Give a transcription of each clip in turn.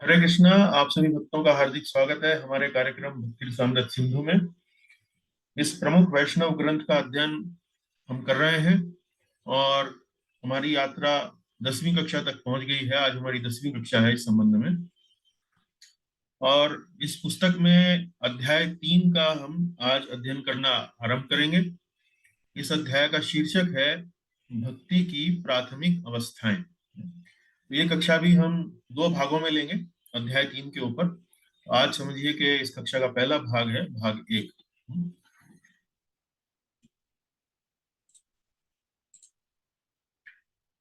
हरे कृष्णा। आप सभी भक्तों का हार्दिक स्वागत है हमारे कार्यक्रम भक्ति रसामृत सिंधु में। इस प्रमुख वैष्णव ग्रंथ का अध्ययन हम कर रहे हैं और हमारी यात्रा 10वीं कक्षा तक पहुंच गई है। आज हमारी 10वीं कक्षा है इस संबंध में। और इस पुस्तक में अध्याय 3 का हम आज अध्ययन करना आरंभ करेंगे। इस अध्याय का शीर्षक है भक्ति की प्राथमिक अवस्थाएं। तो ये कक्षा भी हम दो भागों में लेंगे अध्याय 3 के ऊपर। आज समझिए कि इस कक्षा का पहला भाग है भाग 1।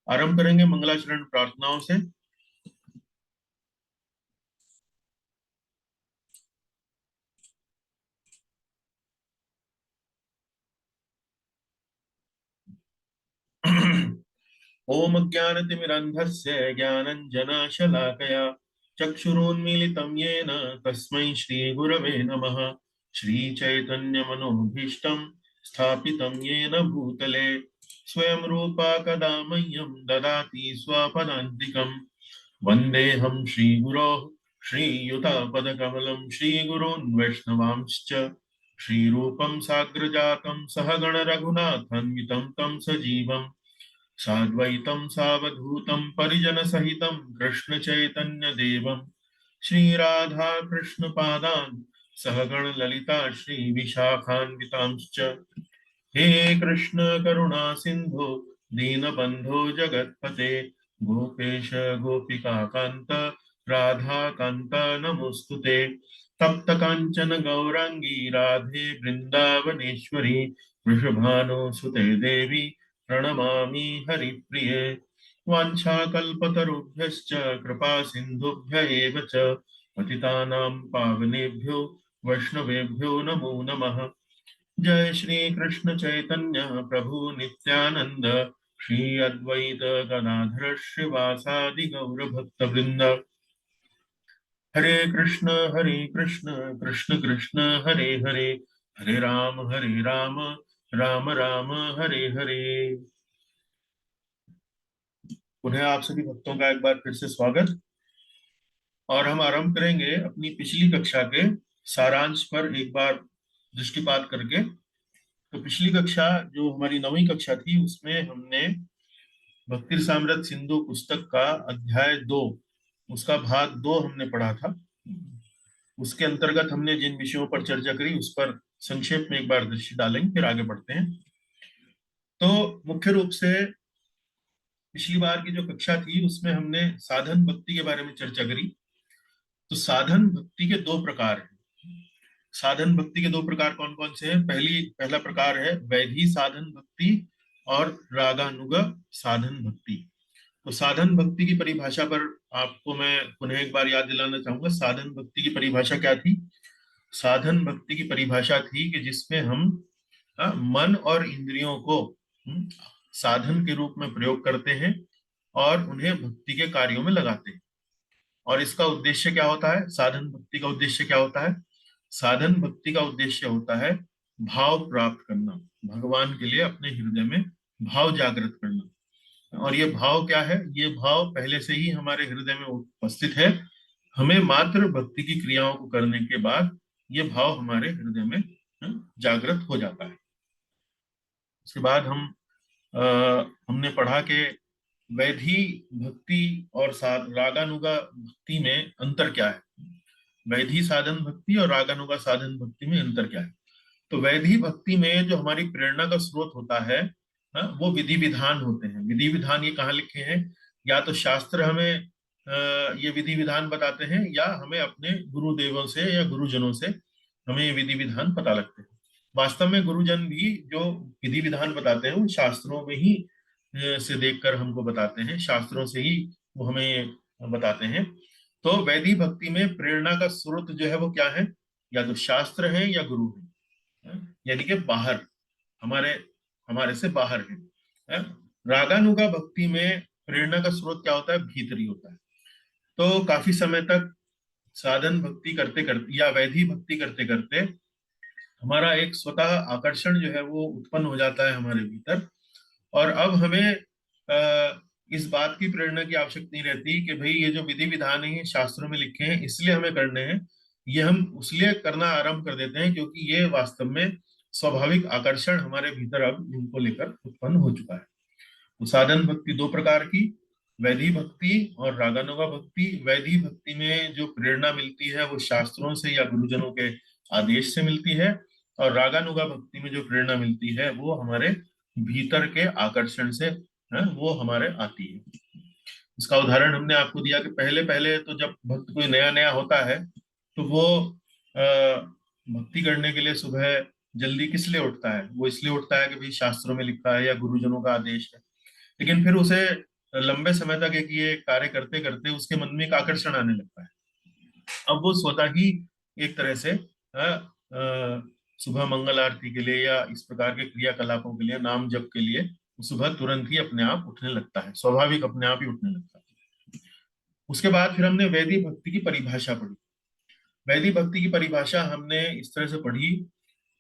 आरंभ करेंगे मंगलाचरण प्रार्थनाओं से। ओम ज्ञानतिमिरन्धस्य ज्ञानञ्जनशलाकया चक्षुरुन्मीलितं येन तस्मै श्रीगुरवे नमः। श्रीचैतन्यमनोभीष्टं स्थापितं येन भूतले स्वयं रूपा कदा मह्यं ददाति स्वपदान्तिकम्। वन्देऽहं श्रीगुरोः श्रीयुतापदकमलं श्रीगुरून् वैष्णवांश्च श्रीरूपं साग्रजातं सहगण रघुनाथान्वितं तं सजीवम् साद्वैतं सावधूतं परिजनसहितं कृष्णचैतन्यदेवं श्रीराधाकृष्णपादान् सहगण ललिता श्रीविशाखान्वितांश्च। हे कृष्ण करुणा सिंधु दीनबंधो जगत्पते गोपेश गोपिका कांत राधा कांत नमोस्तुते। तप्त कांचन गौरांगी राधे वृंदावनेश्वरी वृषभानुसुते देवी प्रणमामि हरिप्रिये। वाञ्छाकल्पतरुभ्यश्च कृपा सिन्धुभ्य एव च पतितानां पावनेभ्यो वैष्णवेभ्यो नमो नमः। जय श्री कृष्ण चैतन्य प्रभु नित्यानंद श्री अद्वैत गदाधर श्रीवासादि गौर भक्त वृंद। हरे कृष्ण कृष्ण कृष्ण हरे हरे हरे राम राम राम हरे हरे। पुनः आप सभी भक्तों का एक बार फिर से स्वागत। और हम आरंभ करेंगे अपनी पिछली कक्षा के सारांश पर एक बार दृष्टिपात करके। तो पिछली कक्षा जो हमारी 9वीं कक्षा थी उसमें हमने भक्ति रसामृत सिंधु पुस्तक का अध्याय 2 उसका भाग 2 हमने पढ़ा था। उसके अंतर्गत हमने जिन विषयों पर चर्चा करी उस पर संक्षेप में एक बार दृष्टि डालेंगे, फिर आगे बढ़ते हैं। तो मुख्य रूप से पिछली बार की जो कक्षा थी उसमें हमने साधन भक्ति के बारे में चर्चा करी। तो साधन भक्ति के दो प्रकार हैं। साधन भक्ति के दो प्रकार कौन कौन से हैं? पहला प्रकार है वैधी साधन भक्ति और रागानुग साधन भक्ति। तो साधन भक्ति की परिभाषा पर आपको मैं पुनः एक बार याद दिलाना चाहूंगा। साधन भक्ति की परिभाषा क्या थी? साधन भक्ति की परिभाषा थी कि जिसमें हम मन और इंद्रियों को साधन के रूप में प्रयोग करते हैं और उन्हें भक्ति के कार्यों में लगाते हैं। और इसका उद्देश्य क्या होता है? साधन भक्ति का उद्देश्य क्या होता है? साधन भक्ति का उद्देश्य होता है भाव प्राप्त करना, भगवान के लिए अपने हृदय में भाव जागृत करना। और ये भाव क्या है? ये भाव पहले से ही हमारे हृदय में उपस्थित है। हमें मात्र भक्ति की क्रियाओं को करने के बाद ये भाव हमारे हृदय में जागृत हो जाता है। उसके बाद अ, हमने पढ़ा कि वैधी भक्ति और रागानुगा भक्ति में अंतर क्या है। वैधी साधन भक्ति और रागानुगा साधन भक्ति में अंतर क्या है? तो वैधी भक्ति में जो हमारी प्रेरणा का स्रोत होता है, वो विधि विधान होते हैं। विधि विधान ये कहाँ लिखे हैं? या तो शास्त्र हमें ये विधि विधान बताते हैं या हमें अपने गुरुदेवों से या गुरुजनों से हमें ये विधि विधान पता लगते हैं। वास्तव में गुरुजन भी जो विधि विधान बताते हैं वो शास्त्रों में ही से देखकर हमको बताते हैं, शास्त्रों से ही वो हमें बताते हैं। तो वैदिक भक्ति में प्रेरणा का स्रोत जो है वो क्या है? या तो शास्त्र है या गुरु है, यानी कि बाहर, हमारे हमारे से बाहर है। रागानुगा भक्ति में प्रेरणा का स्रोत क्या होता है? भीतरी होता है। तो काफी समय तक साधन भक्ति करते करते या वैधि भक्ति करते करते हमारा एक स्वतः आकर्षण जो है वो उत्पन्न हो जाता है हमारे भीतर। और अब हमें इस बात की प्रेरणा की आवश्यकता नहीं रहती कि भाई ये जो विधि विधान है ये शास्त्रों में लिखे हैं इसलिए हमें करने हैं। ये हम उसलिए करना आरंभ कर देते हैं क्योंकि ये वास्तव में स्वाभाविक आकर्षण हमारे भीतर अब इनको लेकर उत्पन्न हो चुका है। तो साधन भक्ति दो प्रकार की, वैधि भक्ति और रागानुगा भक्ति। वैधि भक्ति में जो प्रेरणा मिलती है वो शास्त्रों से या गुरुजनों के आदेश से मिलती है, और रागानुगा भक्ति में जो प्रेरणा मिलती है वो हमारे भीतर के आकर्षण से वो हमारे आती है। इसका उदाहरण हमने आपको दिया कि पहले पहले तो जब भक्त कोई नया नया होता है तो वो भक्ति करने के लिए सुबह जल्दी किस लिए उठता है? वो इसलिए उठता है कि भाई शास्त्रों में लिखा है या गुरुजनों का आदेश है। लेकिन फिर उसे लंबे समय तक एक ये कार्य करते करते उसके मन में एक आकर्षण आने लगता है। अब वो स्वतः ही एक तरह से सुबह मंगल आरती के लिए या इस प्रकार के क्रियाकलापों के लिए, नाम जप के लिए सुबह तुरंत ही अपने आप उठने लगता है, स्वाभाविक अपने आप ही उठने लगता है। उसके बाद फिर हमने वैदिक भक्ति की परिभाषा पढ़ी। वैदिक भक्ति की परिभाषा हमने इस तरह से पढ़ी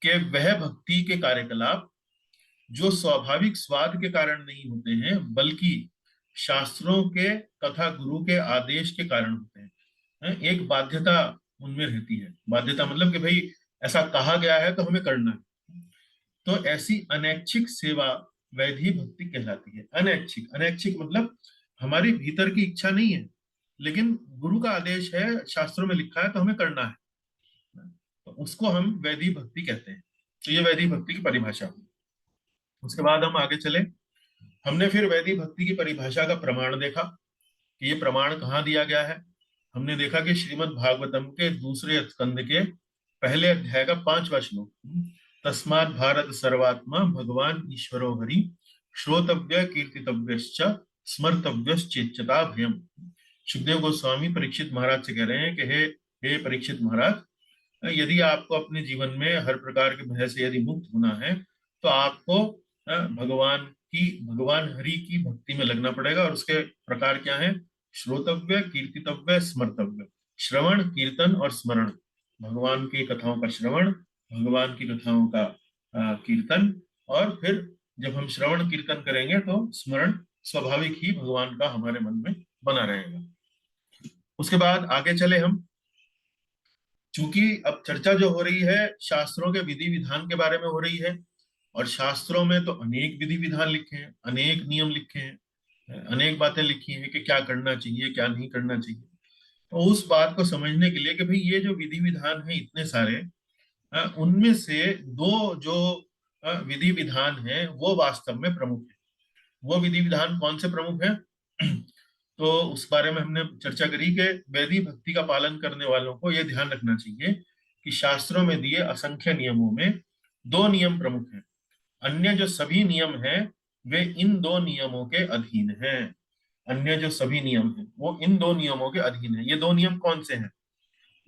कि वह भक्ति के कार्यकलाप जो स्वाभाविक स्वाद के कारण नहीं होते हैं बल्कि शास्त्रों के तथा गुरु के आदेश के कारण होते हैं। एक बाध्यता उनमें रहती है। बाध्यता मतलब कि भाई ऐसा कहा गया है तो हमें करना है। तो ऐसी अनैच्छिक सेवा वैधि भक्ति कहलाती है। अनैच्छिक, अनैच्छिक मतलब हमारी भीतर की इच्छा नहीं है लेकिन गुरु का आदेश है, शास्त्रों में लिखा है तो हमें करना है, तो उसको हम वैधि भक्ति कहते हैं। तो ये वैधि भक्ति की परिभाषा हुई। उसके बाद हम आगे चले। हमने फिर वैदिक भक्ति की परिभाषा का प्रमाण देखा कि ये प्रमाण कहाँ दिया गया है। हमने देखा कि श्रीमद् भागवतम के दूसरे स्कंद के पहले अध्याय का 5वां श्लोक, तस्मात् भारत सर्वात्मा भगवान ईश्वरो हरि श्रोतव्य कीर्तितव्यश्च स्मर्तव्यश्चेच्यता भयम। सुखदेव गोस्वामी परीक्षित महाराज से कह रहे हैं कि हे परीक्षित महाराज, यदि आपको अपने जीवन में हर प्रकार के भय से यदि मुक्त होना है तो आपको भगवान हरि की भक्ति में लगना पड़ेगा। और उसके प्रकार क्या है? श्रोतव्य, कीर्तितव्य, स्मर्तव्य। श्रवण, कीर्तन और स्मरण। भगवान की कथाओं का श्रवण, भगवान की कथाओं का कीर्तन, और फिर जब हम श्रवण कीर्तन करेंगे तो स्मरण स्वाभाविक ही भगवान का हमारे मन में बना रहेगा। उसके बाद आगे चले हम। चूंकि अब चर्चा जो हो रही है शास्त्रों के विधि विधान के बारे में हो रही है, और शास्त्रों में तो अनेक विधि विधान लिखे हैं, अनेक नियम लिखे हैं, अनेक बातें लिखी हैं कि क्या करना चाहिए क्या नहीं करना चाहिए। तो उस बात को समझने के लिए कि भाई ये जो विधि विधान है इतने सारे, उनमें से दो जो विधि विधान है वो वास्तव में प्रमुख है। वो विधि विधान कौन से प्रमुख है? तो उस बारे में हमने चर्चा करी कि वैदिक भक्ति का पालन करने वालों को यह ध्यान रखना चाहिए कि शास्त्रों में दिए असंख्य नियमों में दो नियम प्रमुख हैं। अन्य जो सभी नियम हैं वे इन दो नियमों के अधीन हैं। अन्य जो सभी नियम हैं वो इन दो नियमों के अधीन है। ये दो नियम कौन से हैं?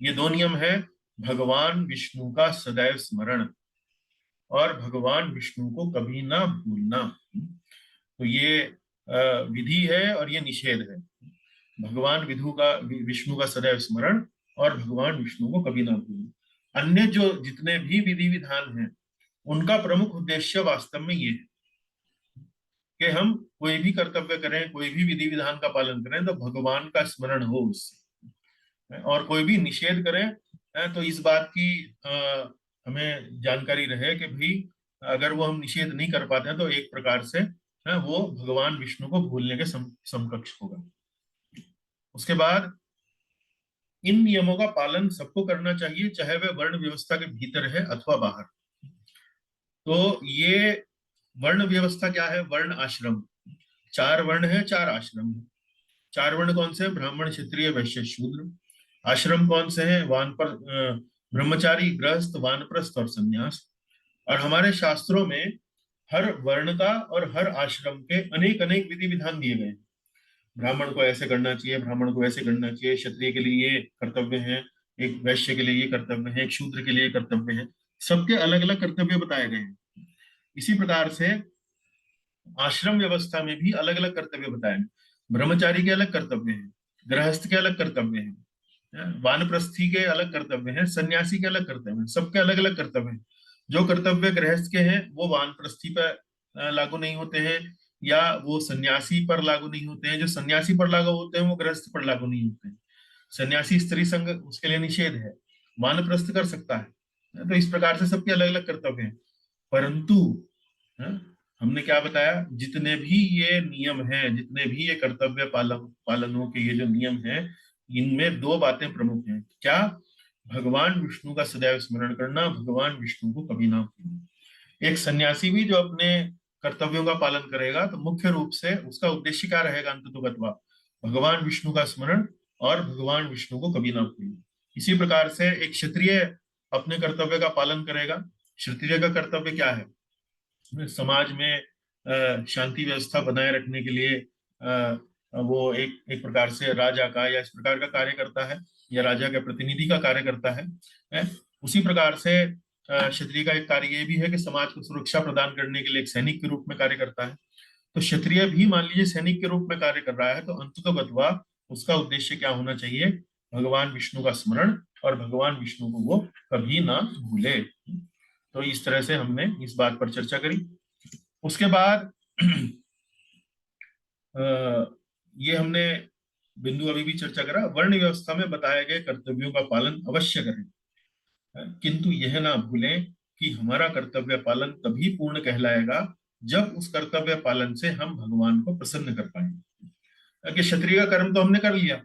ये दो नियम है भगवान विष्णु का सदैव स्मरण और भगवान विष्णु को कभी ना भूलना। तो ये विधि है और ये निषेध है। भगवान विष्णु का सदैव स्मरण और भगवान विष्णु को कभी ना भूलना। अन्य जो जितने भी विधि विधान हैं उनका प्रमुख उद्देश्य वास्तव में ये है कि हम कोई भी कर्तव्य करें, कोई भी विधि विधान का पालन करें तो भगवान का स्मरण हो उससे। और कोई भी निषेध करें तो इस बात की हमें जानकारी रहे कि भाई अगर वो हम निषेध नहीं कर पाते हैं तो एक प्रकार से वो भगवान विष्णु को भूलने के समकक्ष होगा। उसके बाद इन नियमों का पालन सबको करना चाहिए, चाहे वह वर्ण व्यवस्था के भीतर है अथवा बाहर। तो ये वर्ण व्यवस्था क्या है? वर्ण आश्रम, 4 वर्ण है, 4 आश्रम है। 4 वर्ण कौन से हैं? ब्राह्मण, क्षत्रिय, वैश्य, शूद्र। आश्रम कौन से हैं? ब्रह्मचारी, गृहस्थ, वानप्रस्थ और संन्यास। और हमारे शास्त्रों में हर वर्ण का और हर आश्रम के अनेक अनेक विधि विधान दिए गए हैं। ब्राह्मण को ऐसे करना चाहिए, ब्राह्मण को ऐसे करना चाहिए, क्षत्रिय के लिए ये कर्तव्य है, एक वैश्य के लिए ये कर्तव्य है, एक शूद्र के लिए कर्तव्य है। सबके अलग अलग कर्तव्य बताए गए हैं। इसी प्रकार से आश्रम व्यवस्था में भी अलग अलग कर्तव्य बताए हैं। ब्रह्मचारी के अलग कर्तव्य हैं, गृहस्थ के अलग कर्तव्य हैं, वानप्रस्थी के अलग कर्तव्य हैं, सन्यासी के अलग कर्तव्य हैं। सबके अलग अलग कर्तव्य हैं। जो कर्तव्य गृहस्थ के हैं वो वानप्रस्थी पर लागू नहीं होते हैं, या वो सन्यासी पर लागू नहीं होते हैं। जो सन्यासी पर लागू होते हैं वो गृहस्थ पर लागू नहीं होते हैं। सन्यासी स्त्री संग उसके लिए निषेध है, वानप्रस्थ कर सकता है। तो इस प्रकार से सबके अलग अलग कर्तव्य हैं। परंतु हाँ, हमने क्या बताया, जितने भी ये नियम हैं, जितने भी ये कर्तव्य पालनों के ये जो नियम हैं, इनमें दो बातें प्रमुख हैं। क्या? भगवान विष्णु का सदैव स्मरण करना, भगवान विष्णु को कभी ना भूलना। एक सन्यासी भी जो अपने कर्तव्यों का पालन करेगा तो मुख्य रूप से उसका उद्देश्य क्या रहेगा? अंततोगत्वा भगवान विष्णु का स्मरण और भगवान विष्णु को कभी ना भूलना। इसी प्रकार से एक क्षत्रिय अपने कर्तव्य का पालन करेगा। क्षत्रिय का कर्तव्य क्या है? समाज में शांति व्यवस्था बनाए रखने के लिए वो एक एक प्रकार से राजा का या इस प्रकार का कार्य करता है, या राजा के प्रतिनिधि का कार्य करता है। उसी प्रकार से क्षत्रिय का एक कार्य ये भी है कि समाज को सुरक्षा प्रदान करने के लिए एक सैनिक के रूप में कार्य करता है। तो क्षत्रिय भी मान लीजिए सैनिक के रूप में कार्य कर रहा है, तो अंततोगत्वा उसका उद्देश्य क्या होना चाहिए? भगवान विष्णु का स्मरण, और भगवान विष्णु को वो कभी ना भूले। तो इस तरह से हमने इस बात पर चर्चा करी। उसके बाद ये हमने बिंदु अभी भी चर्चा करा, वर्ण व्यवस्था में बताए गए कर्तव्यों का पालन अवश्य करें, किंतु यह ना भूलें कि हमारा कर्तव्य पालन तभी पूर्ण कहलाएगा जब उस कर्तव्य पालन से हम भगवान को प्रसन्न कर पाएंगे। कि क्षत्रिय का कर्म तो हमने कर लिया,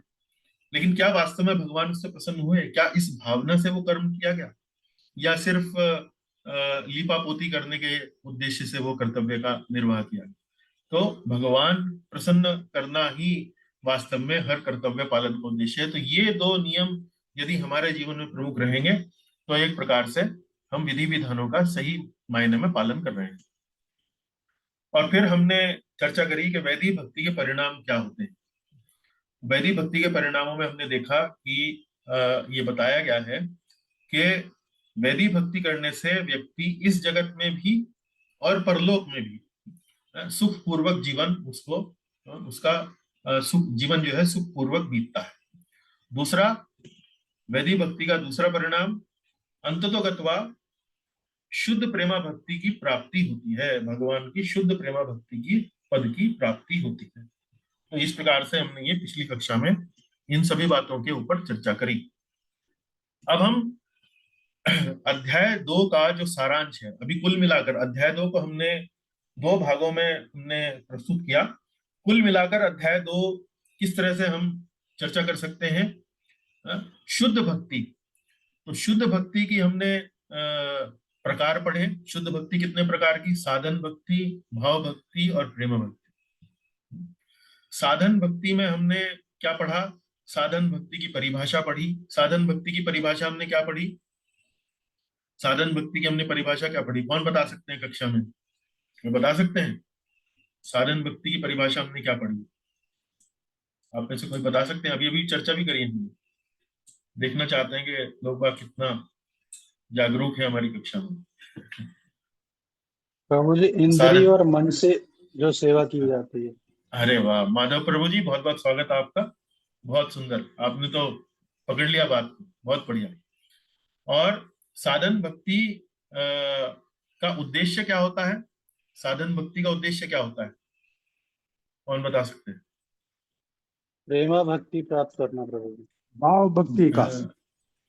लेकिन क्या वास्तव में भगवान उससे प्रसन्न हुए? क्या इस भावना से वो कर्म किया गया, या सिर्फ लीपापोती करने के उद्देश्य से वो कर्तव्य का निर्वाह किया गया? तो भगवान प्रसन्न करना ही वास्तव में हर कर्तव्य पालन का उद्देश्य है। तो ये दो नियम यदि हमारे जीवन में प्रमुख रहेंगे तो एक प्रकार से हम विधि विधानों का सही मायने में पालन कर रहे हैं। और फिर हमने चर्चा करी कि वैदिक भक्ति के परिणाम क्या होते हैं। वैदिक भक्ति के परिणामों में हमने देखा कि ये बताया गया है कि वैदिक भक्ति करने से व्यक्ति इस जगत में भी और परलोक में भी सुख पूर्वक जीवन उसको उसका सुख जीवन जो है सुख पूर्वक बीतता है। दूसरा, वैदिक भक्ति का दूसरा परिणाम अंततोगत्वा शुद्ध प्रेमा भक्ति की प्राप्ति होती है, भगवान की शुद्ध प्रेमा भक्ति की पद की प्राप्ति होती है। तो इस प्रकार से हमने ये पिछली कक्षा में इन सभी बातों के ऊपर चर्चा करी। अब हम अध्याय 2 का जो सारांश है, अभी कुल मिलाकर अध्याय 2 को हमने दो भागों में हमने प्रस्तुत किया। कुल मिलाकर अध्याय 2 किस तरह से हम चर्चा कर सकते हैं? शुद्ध भक्ति। तो शुद्ध भक्ति की हमने प्रकार पढ़े। शुद्ध भक्ति कितने प्रकार की? साधन भक्ति, भाव भक्ति और प्रेम भक्ति। साधन भक्ति में हमने क्या पढ़ा? साधन भक्ति की परिभाषा पढ़ी। साधन भक्ति की परिभाषा हमने क्या पढ़ी? साधन भक्ति की हमने परिभाषा क्या पढ़ी? कौन बता सकते हैं कक्षा में? बता सकते हैं साधन भक्ति की परिभाषा हमने क्या पढ़ी? आप में से कोई बता सकते हैं? अभी अभी चर्चा भी करी हमने। देखना चाहते हैं कि लोग बाग कितना जागरूक है हमारी कक्षा में। प्रभु जी, इंद्रिय साधन। और मन से जो सेवा की जाती है। अरे वाह माधव प्रभु जी, बहुत बहुत स्वागत है आपका। बहुत सुंदर, आपने तो पकड़ लिया बात को, बहुत बढ़िया। और साधन भक्ति का उद्देश्य क्या होता है? साधन भक्ति का उद्देश्य क्या होता है? कौन बता सकते हैं? प्रेमा भक्ति प्राप्त करना प्रभु जी। भाव भक्ति का।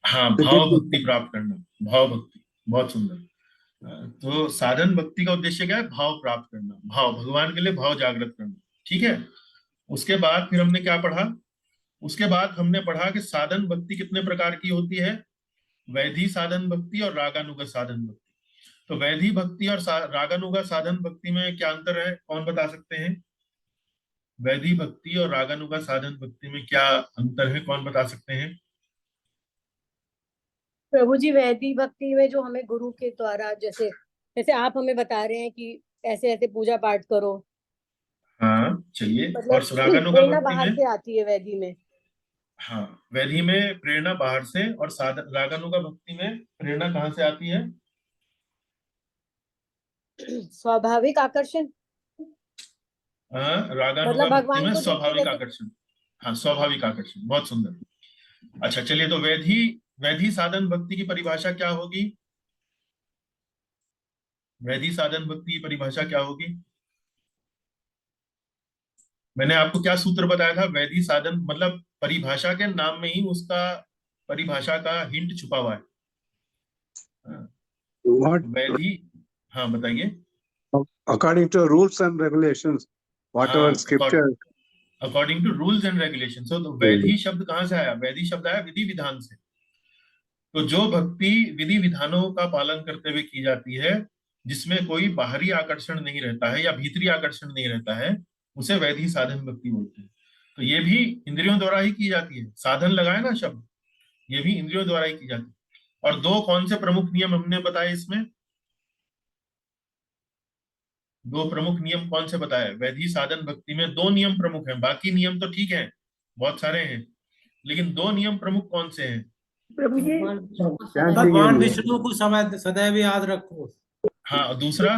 हाँ, भाव भक्ति प्राप्त करना, भाव भक्ति, बहुत सुंदर। तो साधन भक्ति का उद्देश्य क्या है? भाव प्राप्त करना, भाव भगवान के लिए भाव जागृत करना। ठीक है। उसके बाद फिर हमने क्या पढ़ा? उसके बाद हमने पढ़ा कि साधन भक्ति कितने प्रकार की होती है? वैधि साधन भक्ति और रागानुगा साधन भक्ति। तो वैधि भक्ति और रागानुगा साधन भक्ति में क्या अंतर है? कौन बता सकते हैं? वैधि भक्ति और रागानुगा साधन भक्ति में क्या अंतर है? कौन बता सकते हैं? प्रभु जी, वैदिक भक्ति में जो हमें गुरु के द्वारा, जैसे जैसे आप हमें बता रहे हैं कि ऐसे ऐसे पूजा पाठ करो, हाँ चलिए। और मतलब रागानुगा प्रेरणा भक्ति बाहर में? से आती है वैदिक में। हाँ, वैधि में प्रेरणा बाहर से, और साधन रागानुगा भक्ति में प्रेरणा कहाँ से आती है? स्वाभाविक आकर्षण, रागानुगा मतलब भक्ति भगवान में को देख के स्वाभाविक जैसे। आकर्षण। हाँ, स्वाभाविक आकर्षण, बहुत सुंदर। अच्छा चलिए, तो वैधि वैधि साधन भक्ति की परिभाषा क्या होगी? वैधि साधन भक्ति की परिभाषा क्या होगी? मैंने आपको क्या सूत्र बताया था? वैधि साधन मतलब परिभाषा के नाम में ही उसका परिभाषा का हिंट छुपा हुआ है। हाँ, What वैधि। हाँ बताइए। according to rules and regulations, whatever हाँ, scripture. According to rules and regulation. तो वैधि शब्द कहाँ से आया? वैधि शब्द आया विधि विधान से। तो जो भक्ति विधि विधानों का पालन करते हुए की जाती है, जिसमें कोई बाहरी आकर्षण नहीं रहता है या भीतरी आकर्षण नहीं रहता है, उसे वैधि साधन भक्ति बोलते हैं। तो ये भी इंद्रियों द्वारा ही की जाती है। साधन लगाए ना शब्द, ये भी इंद्रियों द्वारा ही की जाती है। और दो कौन से प्रमुख नियम हमने बताए इसमें? दो प्रमुख नियम कौन से बताए? वैधि साधन भक्ति में दो नियम प्रमुख हैं। बाकी नियम तो ठीक है, बहुत सारे हैं, लेकिन दो नियम प्रमुख कौन से हैं? प्रभु जी, क्या भगवान चाहिए? विष्णु को सदैव याद रखो, हाँ, और दूसरा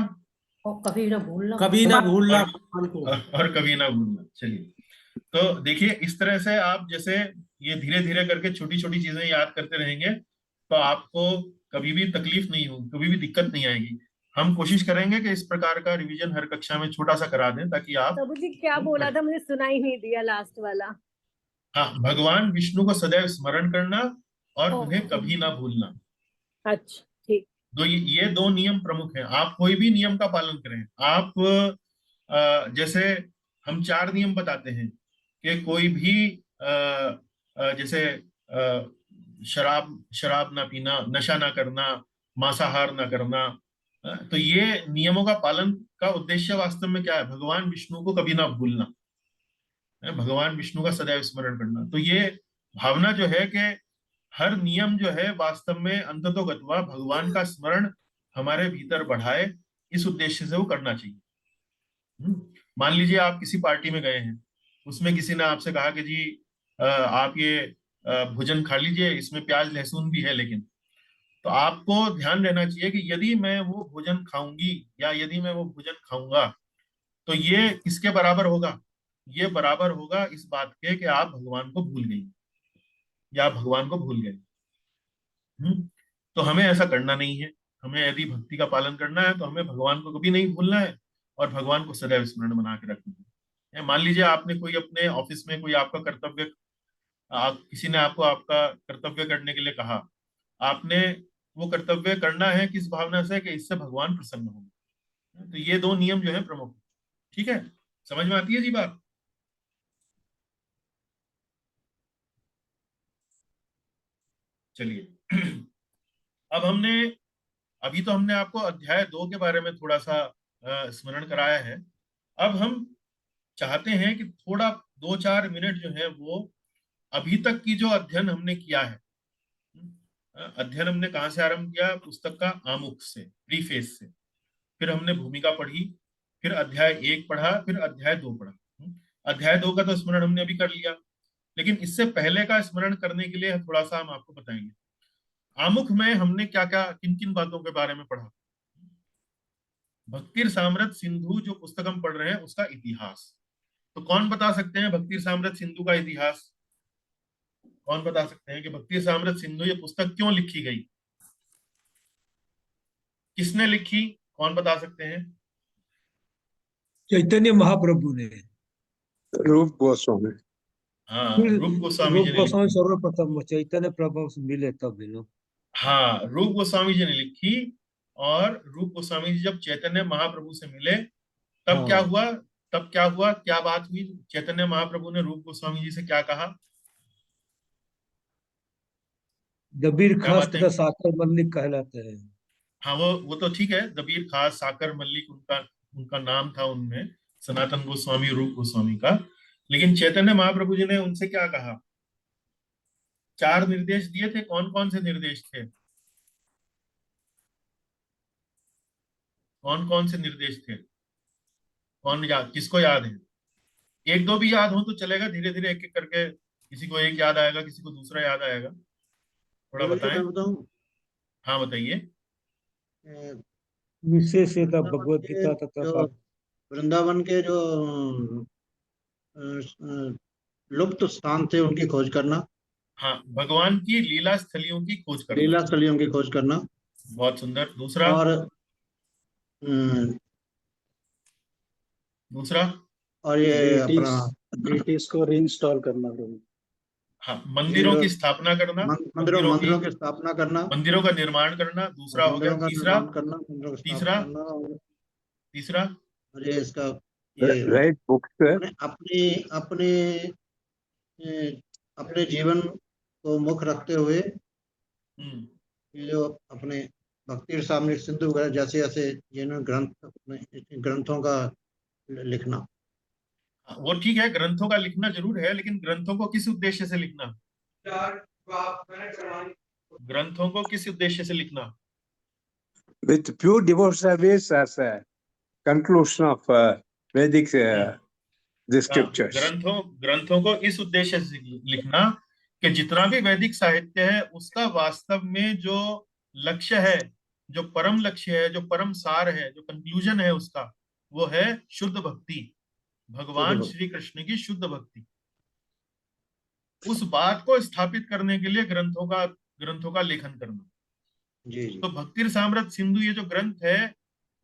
और कभी ना भूलना। कभी ना भूलना और, भगवान को। और कभी ना भूलना। चलिए, तो देखिए इस तरह से आप जैसे ये धीरे धीरे करके छोटी छोटी चीजें याद करते रहेंगे तो आपको कभी भी तकलीफ नहीं होगी, कभी भी दिक्कत नहीं आएगी। हम कोशिश करेंगे कि इस प्रकार का रिवीजन हर कक्षा में छोटा सा करा दें ताकि आप। प्रभु जी क्या बोला था, मुझे सुनाई नहीं दिया लास्ट वाला। हाँ, भगवान विष्णु को सदैव स्मरण करना और ओ, उन्हें कभी ना भूलना। अच्छा ठीक। तो ये दो नियम प्रमुख हैं। आप कोई भी नियम का पालन करें। आप जैसे हम चार नियम बताते हैं कि कोई भी जैसे शराब शराब ना पीना, नशा ना करना, मांसाहार ना करना। तो ये नियमों का पालन का उद्देश्य वास्तव में क्या है? भगवान विष्णु को कभी ना भूलना है, भगवान विष्णु का सदैव स्मरण करना। तो ये भावना जो है कि हर नियम जो है वास्तव में अंततोगत्वा भगवान का स्मरण हमारे भीतर बढ़ाए, इस उद्देश्य से वो करना चाहिए। मान लीजिए आप किसी पार्टी में गए हैं, उसमें किसी ने आपसे कहा कि जी आप ये भोजन खा लीजिए, इसमें प्याज लहसुन भी है, लेकिन तो आपको ध्यान रहना चाहिए कि यदि मैं वो भोजन खाऊंगी या यदि मैं वो भोजन खाऊंगा तो ये किसके बराबर होगा? ये बराबर होगा इस बात के कि आप भगवान को भूल गई या आप भगवान को भूल गए। तो हमें ऐसा करना नहीं है। हमें यदि भक्ति का पालन करना है तो हमें भगवान को कभी नहीं भूलना है और भगवान को सदैव स्मरण बना के रखना है। मान लीजिए आपने कोई अपने ऑफिस में कोई आपका कर्तव्य, किसी ने आपको आपका कर्तव्य करने के लिए कहा, आपने वो कर्तव्य करना है किस भावना से कि इससे भगवान प्रसन्न होंगे। तो ये दो नियम जो है प्रमुख। ठीक है, समझ में आती है जी बात? चलिए अब अभी तो हमने आपको अध्याय 2 के बारे में थोड़ा सा स्मरण कराया है। अब हम चाहते हैं कि थोड़ा 2-4 मिनट जो है वो अभी तक की जो अध्ययन हमने किया है, अध्ययन हमने कहाँ से आरंभ किया? पुस्तक का आमुख से, प्रीफेस से। फिर हमने भूमिका पढ़ी, फिर अध्याय 1 पढ़ा, फिर अध्याय 2 पढ़ा। अध्याय 2 का तो स्मरण हमने अभी कर लिया, लेकिन इससे पहले का स्मरण करने के लिए थोड़ा सा हम आपको बताएंगे। आमुख में हमने क्या क्या किन किन बातों के बारे में पढ़ा? भक्तिर साम्रत सिंधु जो पुस्तक हम पढ़ रहे हैं उसका इतिहास। तो कौन बता सकते हैं भक्तिर साम्रत सिंधु का इतिहास? कौन बता सकते हैं कि भक्तिर साम्रत सिंधु ये पुस्तक क्यों लिखी गई? किसने लिखी? कौन बता सकते हैं? चैतन्य महाप्रभु ने। रूप गोस्वामी। हाँ, रूप गोस्वामी रूप जी ने गोस्वामी लिखी। सर्वप्रथम चैतन्य प्रभु से मिले तब ना। हाँ, रूप गोस्वामी जी ने लिखी। और रूप गोस्वामी जी जब चैतन्य महाप्रभु से मिले तब हाँ। क्या हुआ? क्या बात हुई? चैतन्य महाप्रभु ने रूप गोस्वामी जी से क्या कहा? दबीर क्या खास बातें? तथा साकर मल्लिक कहलाते हैं। हाँ, वो तो ठीक है। दबीर खास, साकर मल्लिक उनका उनका नाम था उनमें, सनातन गोस्वामी, रूप गोस्वामी का। लेकिन चैतन्य महाप्रभु जी ने उनसे क्या कहा? 4 निर्देश दिए थे। कौन कौन से निर्देश थे? कौन कौन से निर्देश थे? किसको याद है? एक दो भी याद हो तो चलेगा, धीरे धीरे एक एक करके। किसी को एक याद आएगा, किसी को दूसरा याद आएगा। थोड़ा प्रभु जी बताएं। मैं बताऊं, हाँ बताइए। विशेषतः वृंदावन भगवद के गीता तथा जो वृंदावन के जो अ, अ, लुप्त स्थान थे उनकी खोज करना, हाँ, भगवान की लीला स्थलियों की खोज करना। लीला स्थलियों की खोज करना, बहुत सुंदर। दूसरा? और अ, दूसरा? और ये Deities, अपना ब्रिटिश इसको रीइंस्टॉल करना प्रभु। हाँ, मंदिरों की स्थापना करना, मंदिरों मंदिरों की स्थापना करना, मंदिरों का निर्माण करना, दूसरा हो गया। मंदिरों का तीसरा, निर्माण करना, मंदिरों की तीसरा, स्थापना करना, और तीसरा ये इसका ये राइट बुक्स है। अपने अपने अपने अपने जीवन को मुख्य रखते हुए हम्म, ये जो अपने भक्ति रसामृत सिंधु वगैरह जैसे जैसे जिन्होंने ग्रंथ अपने ग्रंथों का लिखना। वो ठीक है, ग्रंथों का लिखना जरूर है, लेकिन ग्रंथों को किस उद्देश्य से लिखना? ग्रंथों को किस उद्देश्य से लिखना? With pure devotional service as a conclusion of Vedic the हाँ, scriptures. ग्रंथों को इस उद्देश्य से लिखना कि जितना भी वैदिक साहित्य है उसका वास्तव में जो लक्ष्य है, जो परम लक्ष्य है, जो परम सार है, जो कंक्लूजन है उसका, वो है शुद्ध भक्ति, भगवान श्री कृष्ण की शुद्ध भक्ति। उस बात को स्थापित करने के लिए ग्रंथों का लेखन करना। जी जी। तो भक्ति रसामृत सिंधु ये जो ग्रंथ है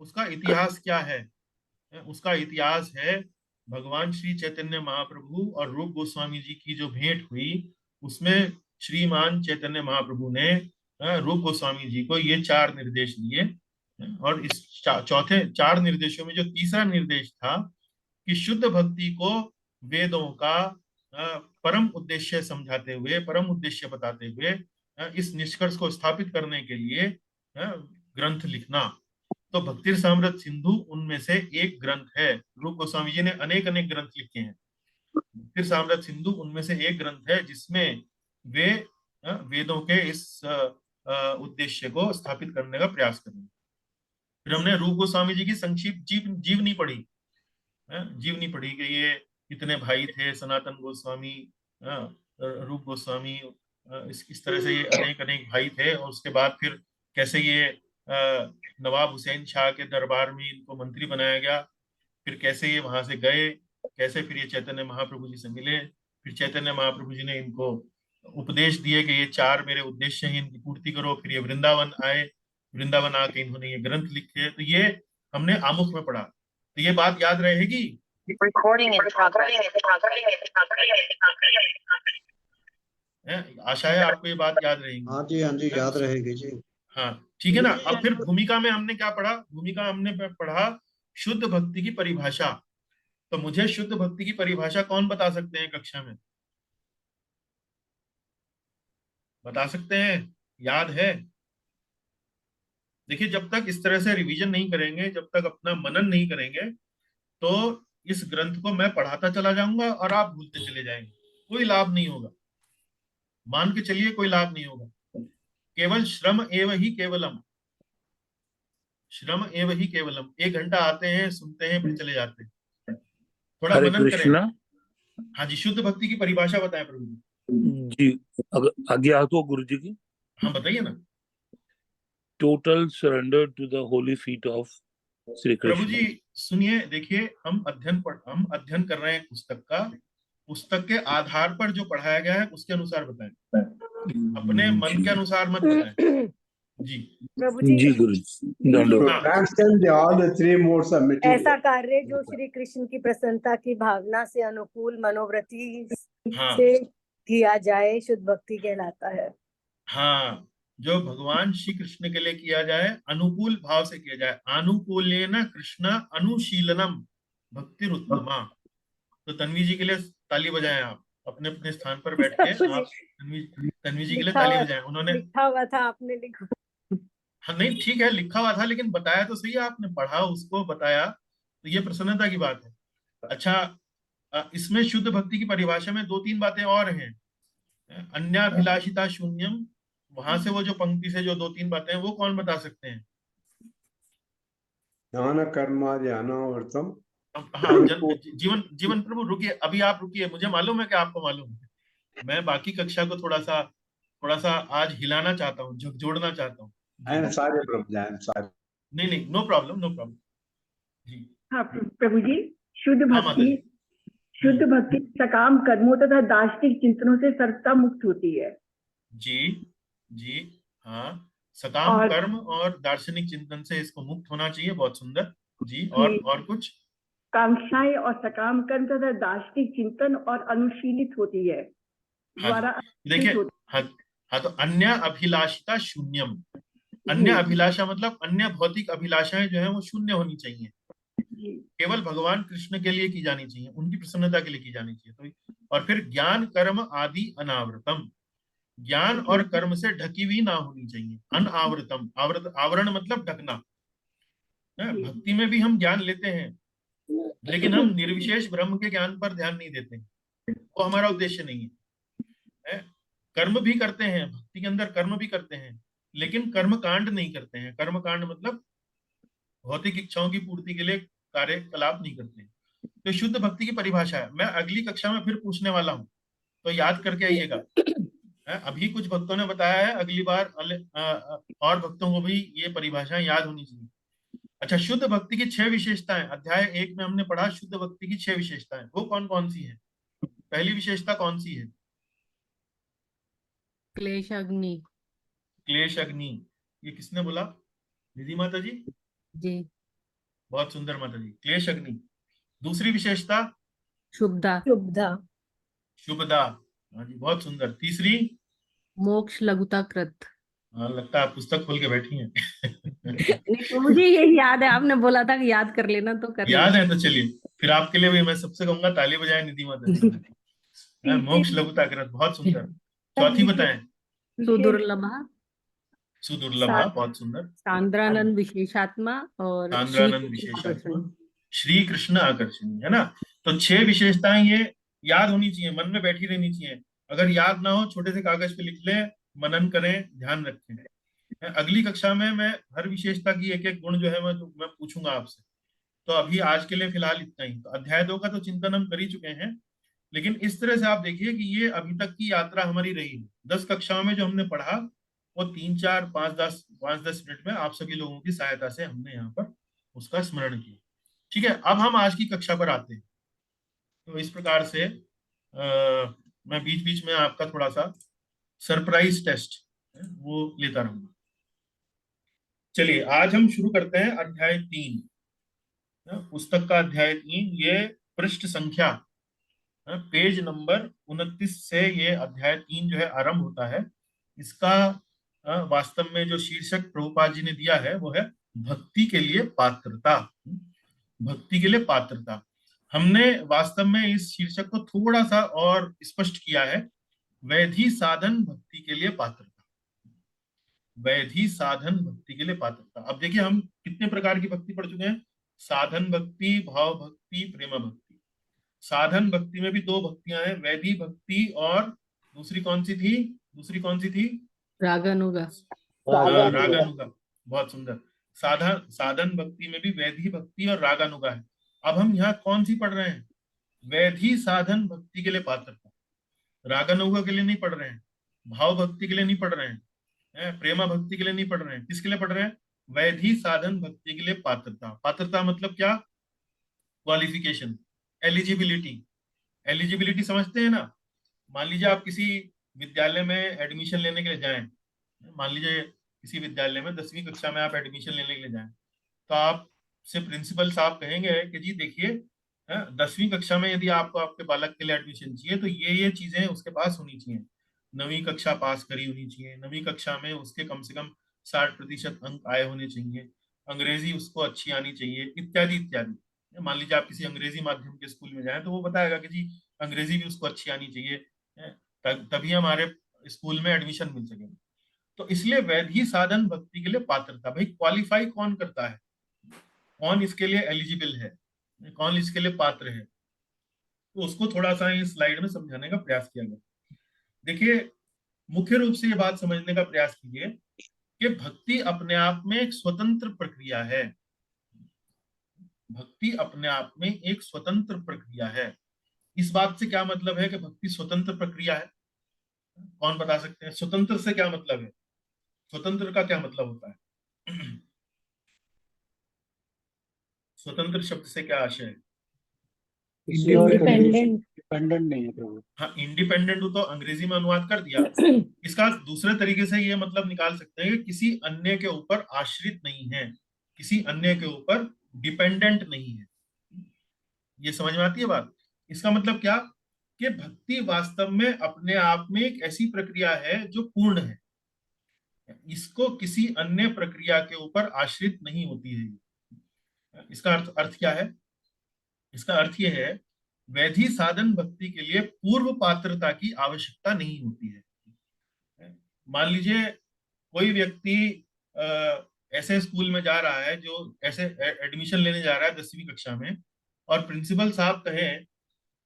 उसका इतिहास क्या है? उसका इतिहास है भगवान श्री चैतन्य महाप्रभु और रूप गोस्वामी जी की जो भेंट हुई, उसमें श्रीमान चैतन्य महाप्रभु ने रूप गोस्वामी जी को ये 4 निर्देश दिए। और इस चौथे 4 निर्देशों में जो तीसरा निर्देश था कि शुद्ध भक्ति को वेदों का परम उद्देश्य समझाते हुए, परम उद्देश्य बताते हुए इस निष्कर्ष को स्थापित करने के लिए ग्रंथ लिखना। तो भक्ति रसामृत सिंधु उनमें से एक ग्रंथ है। रूप गोस्वामी जी ने अनेक अनेक ग्रंथ लिखे हैं, भक्ति रसामृत सिंधु उनमें से एक ग्रंथ है जिसमें वे वेदों के इस उद्देश्य को स्थापित करने का प्रयास करेंगे। फिर हमने रूप गोस्वामी जी की संक्षिप्त जीवनी पढ़ी, जीवनी पढ़ी कि ये इतने भाई थे, सनातन गोस्वामी, रूप गोस्वामी, इस तरह से ये अनेक अनेक भाई थे। और उसके बाद फिर कैसे ये नवाब हुसैन शाह के दरबार में इनको मंत्री बनाया गया, फिर कैसे ये वहां से गए, कैसे फिर ये चैतन्य महाप्रभु जी से मिले, फिर चैतन्य महाप्रभु जी ने इनको उपदेश दिए कि ये 4 मेरे उद्देश्य हैं, इनकी पूर्ति करो। फिर ये वृंदावन आए, वृंदावन आके इन्होंने ये ग्रंथ लिखे। तो ये हमने आमुख में पढ़ा। तो ये बात याद रहेगी। आशा है आपको ये बात याद रहेगी। हाँ जी याद रहेगी जी। हाँ ठीक है ना। अब फिर भूमिका में हमने क्या पढ़ा? भूमिका हमने पढ़ा शुद्ध भक्ति की परिभाषा। तो मुझे शुद्ध भक्ति की परिभाषा कौन बता सकते हैं कक्षा में? बता सकते हैं? याद है? देखिए, जब तक इस तरह से रिवीजन नहीं करेंगे, जब तक अपना मनन नहीं करेंगे, तो इस ग्रंथ को मैं पढ़ाता चला जाऊंगा और आप भूलते चले जाएंगे, कोई लाभ नहीं होगा। मान के चलिए कोई लाभ नहीं होगा। केवल श्रम एव ही केवलम, श्रम एव ही केवलम। 1 घंटा आते हैं, सुनते हैं, फिर चले जाते हैं। थोड़ा मनन करें। हाँ जी, शुद्ध भक्ति की परिभाषा बताएं प्रभु जी। आज्ञा तो गुरु जी की। हाँ बताइए ना। Total surrender to the holy feet of Shri प्रभु कृष्ण। जी सुनिए, देखिए, हम अध्ययन कर रहे हैं पुस्तक का। पुस्तक के आधार पर जो पढ़ाया गया है उसके अनुसार बताएं, अपने मन के अनुसार मत बताएं। जी प्रभु जी, जी गुरु जी। हाँ, Transcend all the 3 modes of material. ऐसा कार्य जो श्री कृष्ण की प्रसन्नता की भावना से अनुकूल मनोवृत्ति हाँ, से किया जाए शुद्ध भक्ति कहलाता है। हाँ, जो भगवान श्री कृष्ण के लिए किया जाए, अनुकूल भाव से किया जाए। अनुकूलेन कृष्ण अनुशीलनम भक्ति उत्तमा। तो तन्वी जी के लिए ताली बजाएं आप, अपने अपने स्थान पर बैठ के आप तन्वी जी के लिए ताली बजाएं। उन्होंने लिखा हुआ था, आपने लिखा। हाँ नहीं ठीक है, लिखा हुआ था, लेकिन बताया तो सही है आपने, पढ़ा उसको, बताया, तो ये प्रसन्नता की बात है। अच्छा, इसमें शुद्ध भक्ति की परिभाषा में 2-3 बातें और हैं। अन्याभिलाषिता शून्यम, वहां से वो जो पंक्ति से जो 2-3 बातें हैं, वो कौन बता सकते हैं? ज्ञान कर्मादि अनावर्तम। हाँ, जीवन प्रभु रुकिए, अभी आप रुकिए, मुझे मालूम है कि आपको मालूम है। मैं बाकी कक्षा को थोड़ा सा आज हिलाना चाहता हूँ, झकझोड़ना चाहता हूँ। I am sorry, Prabhu. I am sorry. नहीं, नो प्रॉब्लम जी। हाँ प्रभु जी, शुद्ध हाँ माता भक्ति, जी। शुद्ध भक्ति सकाम कर्मों तथा दार्शनिक चिंतनों से सर्वथा मुक्त होती है। जी हाँ, सकाम कर्म और दार्शनिक चिंतन से इसको मुक्त होना चाहिए। बहुत सुंदर जी। और कुछ? कांक्षाएं और सकाम कर्म तथा दार्शनिक चिंतन और अनुशीलित होती है द्वारा देखिए, होती हाँ तो अन्य अभिलाषिता शून्यम, अन्य जी, अभिलाषा मतलब अन्य भौतिक अभिलाषाएं जो है वो शून्य होनी चाहिए, जी, केवल भगवान कृष्ण के लिए की जानी चाहिए, उनकी प्रसन्नता के लिए की जानी चाहिए। तो और फिर ज्ञान कर्म आदि अनावृतम, ज्ञान और कर्म से ढकी हुई ना होनी चाहिए। अनावृतम, आवरण मतलब ढकना है। जी, भक्ति में भी हम ज्ञान लेते हैं, लेकिन हम निर्विशेष ब्रह्म के ज्ञान पर ध्यान नहीं देते, वो हमारा उद्देश्य नहीं है। कर्म भी करते हैं, भक्ति के अंदर कर्म भी करते हैं, लेकिन कर्म कांड नहीं करते हैं। कर्म कांड मतलब भौतिक इच्छाओं की पूर्ति के लिए कार्यकलाप नहीं करते हैं। तो शुद्ध भक्ति की परिभाषा है, मैं अगली कक्षा में फिर पूछने वाला हूँ, तो याद करके आइएगा। अभी कुछ भक्तों ने बताया है, अगली बार और भक्तों को भी ये परिभाषाएं याद होनी चाहिए। अच्छा, शुद्ध भक्ति की 6 विशेषताएं, अध्याय 1 में हमने पढ़ा शुद्ध भक्ति की 6 विशेषताएं, वो कौन कौन सी है? पहली विशेषता कौन सी है? क्लेश अग्नि। क्लेश अग्नि, ये किसने बोला? निधि माता जी, जी। बहुत सुंदर माता जी, क्लेश अग्नि। दूसरी विशेषता शुभदा। शुभदा। शुभदा, हाँ जी बहुत सुंदर। तीसरी, मोक्ष लघुता कृत। हाँ लगता है आप पुस्तक खोल के बैठी हैं। नहीं तो मुझे यही याद है, आपने बोला था कि याद कर लेना तो कर याद लिया। है तो चलिए, फिर आपके लिए भी मैं सबसे कहूंगा ताली बजाए निधि माता जी। मोक्ष लघुता कृत, बहुत सुंदर। चौथी बताएं। सुदुर्लभा। सुदुर्लभा, बहुत सुंदर। सांद्रानंद विशेषात्मा और श्री सांद्रानंद कृष्ण विशेषात्मा, आकर्षण। श्री कृष्ण आकर्षणी, है ना। तो 6 विशेषताएं ये याद होनी चाहिए, मन में बैठी रहनी चाहिए। अगर याद ना हो, छोटे से कागज पे लिख लें, मनन करें, ध्यान रखें। अगली कक्षा में मैं हर विशेषता की एक एक गुण जो है मैं पूछूंगा आपसे। तो अभी आज के लिए फिलहाल इतना ही। तो अध्याय 2 का तो चिंतन हम कर ही चुके हैं, लेकिन इस तरह से आप देखिए कि ये अभी तक की यात्रा हमारी रही है। 10 कक्षाओं में जो हमने पढ़ा वो 3, 4, 5, 10 मिनट में आप सभी लोगों की सहायता से हमने यहाँ पर उसका स्मरण किया। ठीक है, अब हम आज की कक्षा पर आते हैं। तो इस प्रकार से मैं बीच बीच में आपका थोड़ा सा सरप्राइज टेस्ट वो लेता रहूंगा। चलिए आज हम शुरू करते हैं अध्याय 3, पुस्तक का अध्याय 3। ये पृष्ठ संख्या पेज नंबर 29 से ये अध्याय 3 जो है आरंभ होता है। इसका वास्तव में जो शीर्षक प्रभुपाद जी ने दिया है वो है भक्ति के लिए पात्रता। भक्ति के लिए पात्रता। हमने वास्तव में इस शीर्षक को थोड़ा सा और स्पष्ट किया है, वैधि साधन भक्ति के लिए पात्रता। वैधि साधन भक्ति के लिए पात्रता। अब देखिए हम कितने प्रकार की भक्ति पढ़ चुके हैं। साधन भक्ति, भाव भक्ति, प्रेम भक्ति। साधन भक्ति में भी 2 भक्तियां हैं, वैधि भक्ति और दूसरी कौन सी थी? दूसरी कौन सी थी? रागानुगा। रागानुगा, बहुत सुंदर। साधन भक्ति में भी वैधि भक्ति और रागानुगा है। अब हम यहाँ कौन सी पढ़ रहे हैं? वैधि साधन भक्ति के लिए पात्रता। रागानुगा के लिए नहीं पढ़ रहे हैं, भाव भक्ति के लिए नहीं पढ़ रहे हैं, प्रेमा भक्ति के लिए नहीं पढ़ रहे हैं। किसके लिए पढ़ रहे हैं? वैधि साधन भक्ति के लिए पात्रता। पात्रता मतलब क्या? Qualification, eligibility. एलिजिबिलिटी समझते हैं ना? मान लीजिए आप किसी विद्यालय में एडमिशन लेने के लिए जाएं, मान लीजिए किसी विद्यालय में 10वीं कक्षा में आप एडमिशन लेने के लिए जाएं, तो आप से प्रिंसिपल साहब कहेंगे कि जी देखिए 10वीं कक्षा में यदि आपको आपके बालक के लिए एडमिशन चाहिए तो ये चीजें उसके पास होनी चाहिए। 9वीं कक्षा पास करी होनी चाहिए, 9वीं कक्षा में उसके कम से कम 60% अंक आए होने चाहिए, अंग्रेजी उसको अच्छी आनी चाहिए, इत्यादि इत्यादि। मान लीजिए आप किसी अंग्रेजी माध्यम के स्कूल में जाएं तो वो बताएगा कि जी अंग्रेजी भी उसको अच्छी आनी चाहिए, तभी हमारे स्कूल में एडमिशन मिल सकेगा। तो इसलिए वैधि साधन भक्ति के लिए पात्रता, भाई क्वालिफाई कौन करता है, कौन इसके लिए एलिजिबल है, कौन इसके लिए पात्र है, तो उसको थोड़ा सा इस स्लाइड में समझाने का प्रयास किया गया। देखिए मुख्य रूप से ये बात समझने का प्रयास कीजिए कि भक्ति अपने आप में एक स्वतंत्र प्रक्रिया है। भक्ति अपने आप में एक स्वतंत्र प्रक्रिया है। इस बात से क्या मतलब है कि भक्ति स्वतंत्र प्रक्रिया है? कौन बता सकते हैं स्वतंत्र से क्या मतलब है? स्वतंत्र का क्या मतलब होता है? स्वतंत्र शब्द से क्या आशय है? इंडिपेंडेंट। डिपेंडेंट नहीं है प्रभु। हाँ, इंडिपेंडेंट तो अंग्रेजी में अनुवाद कर दिया। इसका दूसरे तरीके से ये मतलब निकाल सकते हैं कि किसी अन्य के ऊपर आश्रित नहीं है, किसी अन्य के ऊपर डिपेंडेंट नहीं है। ये समझ में आती है बात? इसका मतलब क्या कि भक्ति वास्तव में अपने आप में एक ऐसी प्रक्रिया है जो पूर्ण है, इसको किसी अन्य प्रक्रिया के ऊपर आश्रित नहीं होती है। इसका अर्थ क्या है? इसका अर्थ यह है, वैधि साधन भक्ति के लिए पूर्व पात्रता की आवश्यकता नहीं होती है। मान लीजिए कोई व्यक्ति ऐसे स्कूल में जा रहा है, जो ऐसे एडमिशन लेने जा रहा है 10वीं कक्षा में, और प्रिंसिपल साहब कहें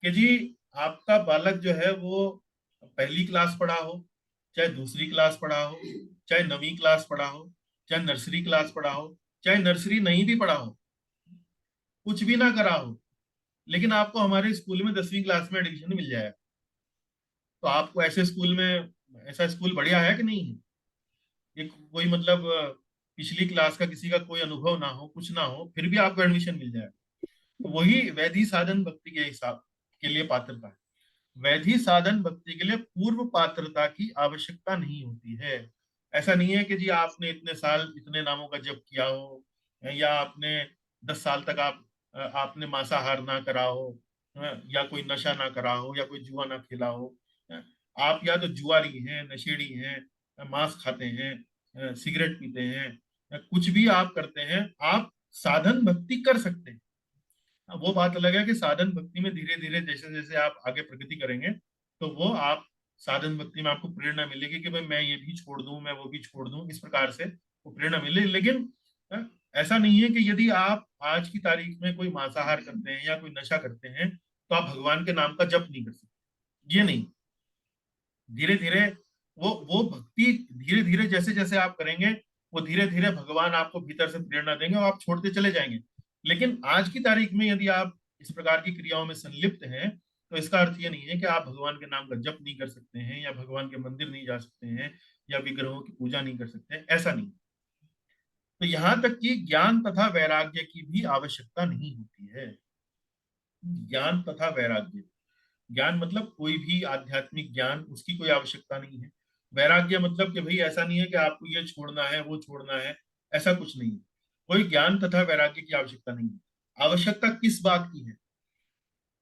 कि जी आपका बालक जो है वो पहली क्लास पढ़ा हो, चाहे दूसरी क्लास पढ़ा हो, चाहे 9वीं क्लास पढ़ा हो, चाहे नर्सरी क्लास पढ़ा हो, चाहे नर्सरी नहीं भी पढ़ा हो, कुछ भी ना करा हो, लेकिन आपको हमारे स्कूल में 10वीं क्लास में एडमिशन मिल जाएगा, तो आपको ऐसे स्कूल में, ऐसा स्कूल बढ़िया है कि नहीं है? एक कोई मतलब पिछली क्लास का किसी का कोई अनुभव ना हो, कुछ ना हो, फिर भी आपको एडमिशन मिल जाएगा। तो वही वैधि साधन भक्ति के हिसाब के लिए पात्रता है। वैधि साधन भक्ति के लिए पूर्व पात्रता की आवश्यकता नहीं होती है। ऐसा नहीं है कि जी आपने इतने साल इतने नामों का जप किया हो, या आपने 10 साल तक आपने मांसाहार ना करा हो, या कोई नशा ना करा हो, या कोई जुआ ना खेला हो। आप या तो जुआरी हैं, नशेड़ी हैं, मांस खाते हैं, सिगरेट पीते हैं, कुछ भी आप करते हैं, आप साधन भक्ति कर सकते हैं। वो बात अलग है कि साधन भक्ति में धीरे धीरे जैसे जैसे आप आगे प्रगति करेंगे, तो वो आप साधन भक्ति में आपको प्रेरणा मिलेगी कि भाई मैं ये भी छोड़ दूं, मैं वो भी छोड़ दूं, इस प्रकार से वो प्रेरणा मिले। लेकिन ऐसा नहीं है कि यदि आप आज की तारीख में कोई मांसाहार करते हैं या कोई नशा करते हैं तो आप भगवान के नाम का जप नहीं कर सकते, ये नहीं। धीरे धीरे वो भक्ति धीरे धीरे जैसे जैसे आप करेंगे, वो धीरे धीरे भगवान आपको भीतर से प्रेरणा देंगे और आप छोड़ते चले जाएंगे। लेकिन आज की तारीख में यदि आप इस प्रकार की क्रियाओं में संलिप्त हैं, तो इसका अर्थ ये नहीं है कि आप भगवान के नाम का जप नहीं कर सकते हैं, या भगवान के मंदिर नहीं जा सकते हैं, या विग्रहों की पूजा नहीं कर सकते हैं, ऐसा नहीं। तो यहां तक कि ज्ञान तथा वैराग्य की भी आवश्यकता नहीं होती है। ज्ञान तथा वैराग्य, ज्ञान मतलब कोई भी आध्यात्मिक ज्ञान, उसकी कोई आवश्यकता नहीं है। वैराग्य मतलब कि भाई ऐसा नहीं है कि आपको ये छोड़ना है, वो छोड़ना है, ऐसा कुछ नहीं है। कोई ज्ञान तथा वैराग्य की आवश्यकता नहीं है। आवश्यकता किस बात की है?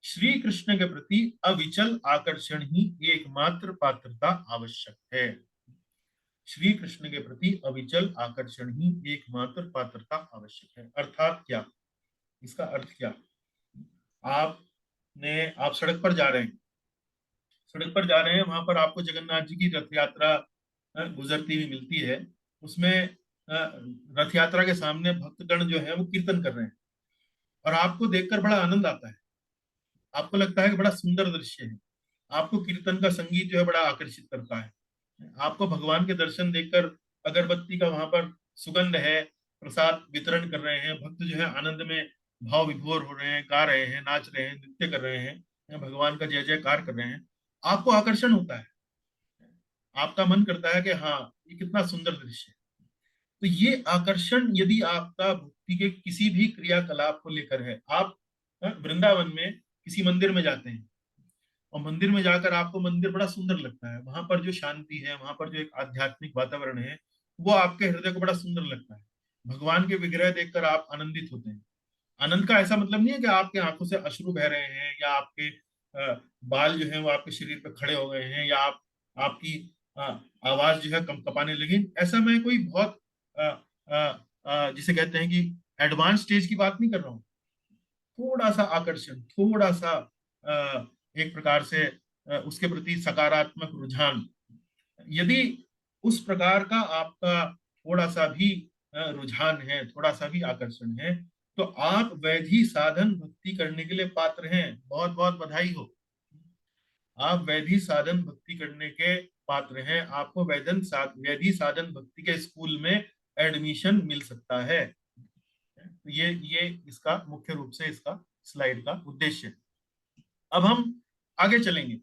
श्री कृष्ण के प्रति अविचल आकर्षण ही एकमात्र पात्रता आवश्यक है। श्री कृष्ण के प्रति अविचल आकर्षण ही एकमात्र पात्रता आवश्यक है। अर्थात क्या? इसका अर्थ क्या? आप सड़क पर जा रहे हैं, सड़क पर जा रहे हैं, वहां पर आपको जगन्नाथ जी की रथ यात्रा गुजरती हुई मिलती है। उसमें रथ यात्रा के सामने भक्तगण जो है वो कीर्तन कर रहे हैं, और आपको देखकर बड़ा आनंद आता है। आपको लगता है कि बड़ा सुंदर दृश्य है, आपको कीर्तन का संगीत जो है बड़ा आकर्षित करता है। आपको भगवान के दर्शन देखकर, अगरबत्ती का वहां पर सुगंध है, प्रसाद वितरण कर रहे हैं, भक्त जो है आनंद में भाव विभोर हो रहे हैं, गा रहे हैं, नाच रहे हैं, नृत्य कर रहे हैं, भगवान का जय जयकार कर रहे हैं, आपको आकर्षण होता है। आपका मन करता है कि हाँ ये कितना सुंदर दृश्य है। तो ये आकर्षण यदि आपका भक्ति के किसी भी क्रियाकलाप को लेकर है, आप वृंदावन में किसी मंदिर में जाते हैं, और मंदिर में जाकर आपको मंदिर बड़ा सुंदर लगता है, वहां पर जो शांति है, वहां पर जो एक आध्यात्मिक वातावरण है, वो आपके हृदय को बड़ा सुंदर लगता है। भगवान के विग्रह देखकर आप आनंदित होते हैं। आनंद का ऐसा मतलब नहीं है कि आपके आंखों से अश्रु बह रहे हैं, या आपके बाल जो है वो आपके शरीर पर खड़े हो गए हैं, या आपकी आवाज जो है कपाने लगी। ऐसा मैं कोई बहुत जिसे कहते हैं कि एडवांस स्टेज की बात नहीं कर रहा हूँ। थोड़ा सा आकर्षण, थोड़ा सा एक प्रकार से उसके प्रति सकारात्मक रुझान, यदि उस प्रकार का आपका थोड़ा सा भी रुझान है, थोड़ा सा भी आकर्षण है, तो आप वैधि साधन भक्ति करने के लिए पात्र हैं। बहुत बहुत बधाई हो, आप वैधि साधन भक्ति करने के पात्र हैं। आपको वैधि साधन भक्ति के स्कूल में एडमिशन मिल सकता है। ये इसका मुख्य रूप से इसका स्लाइड का उद्देश्य है। अब हम आगे चलेंगे।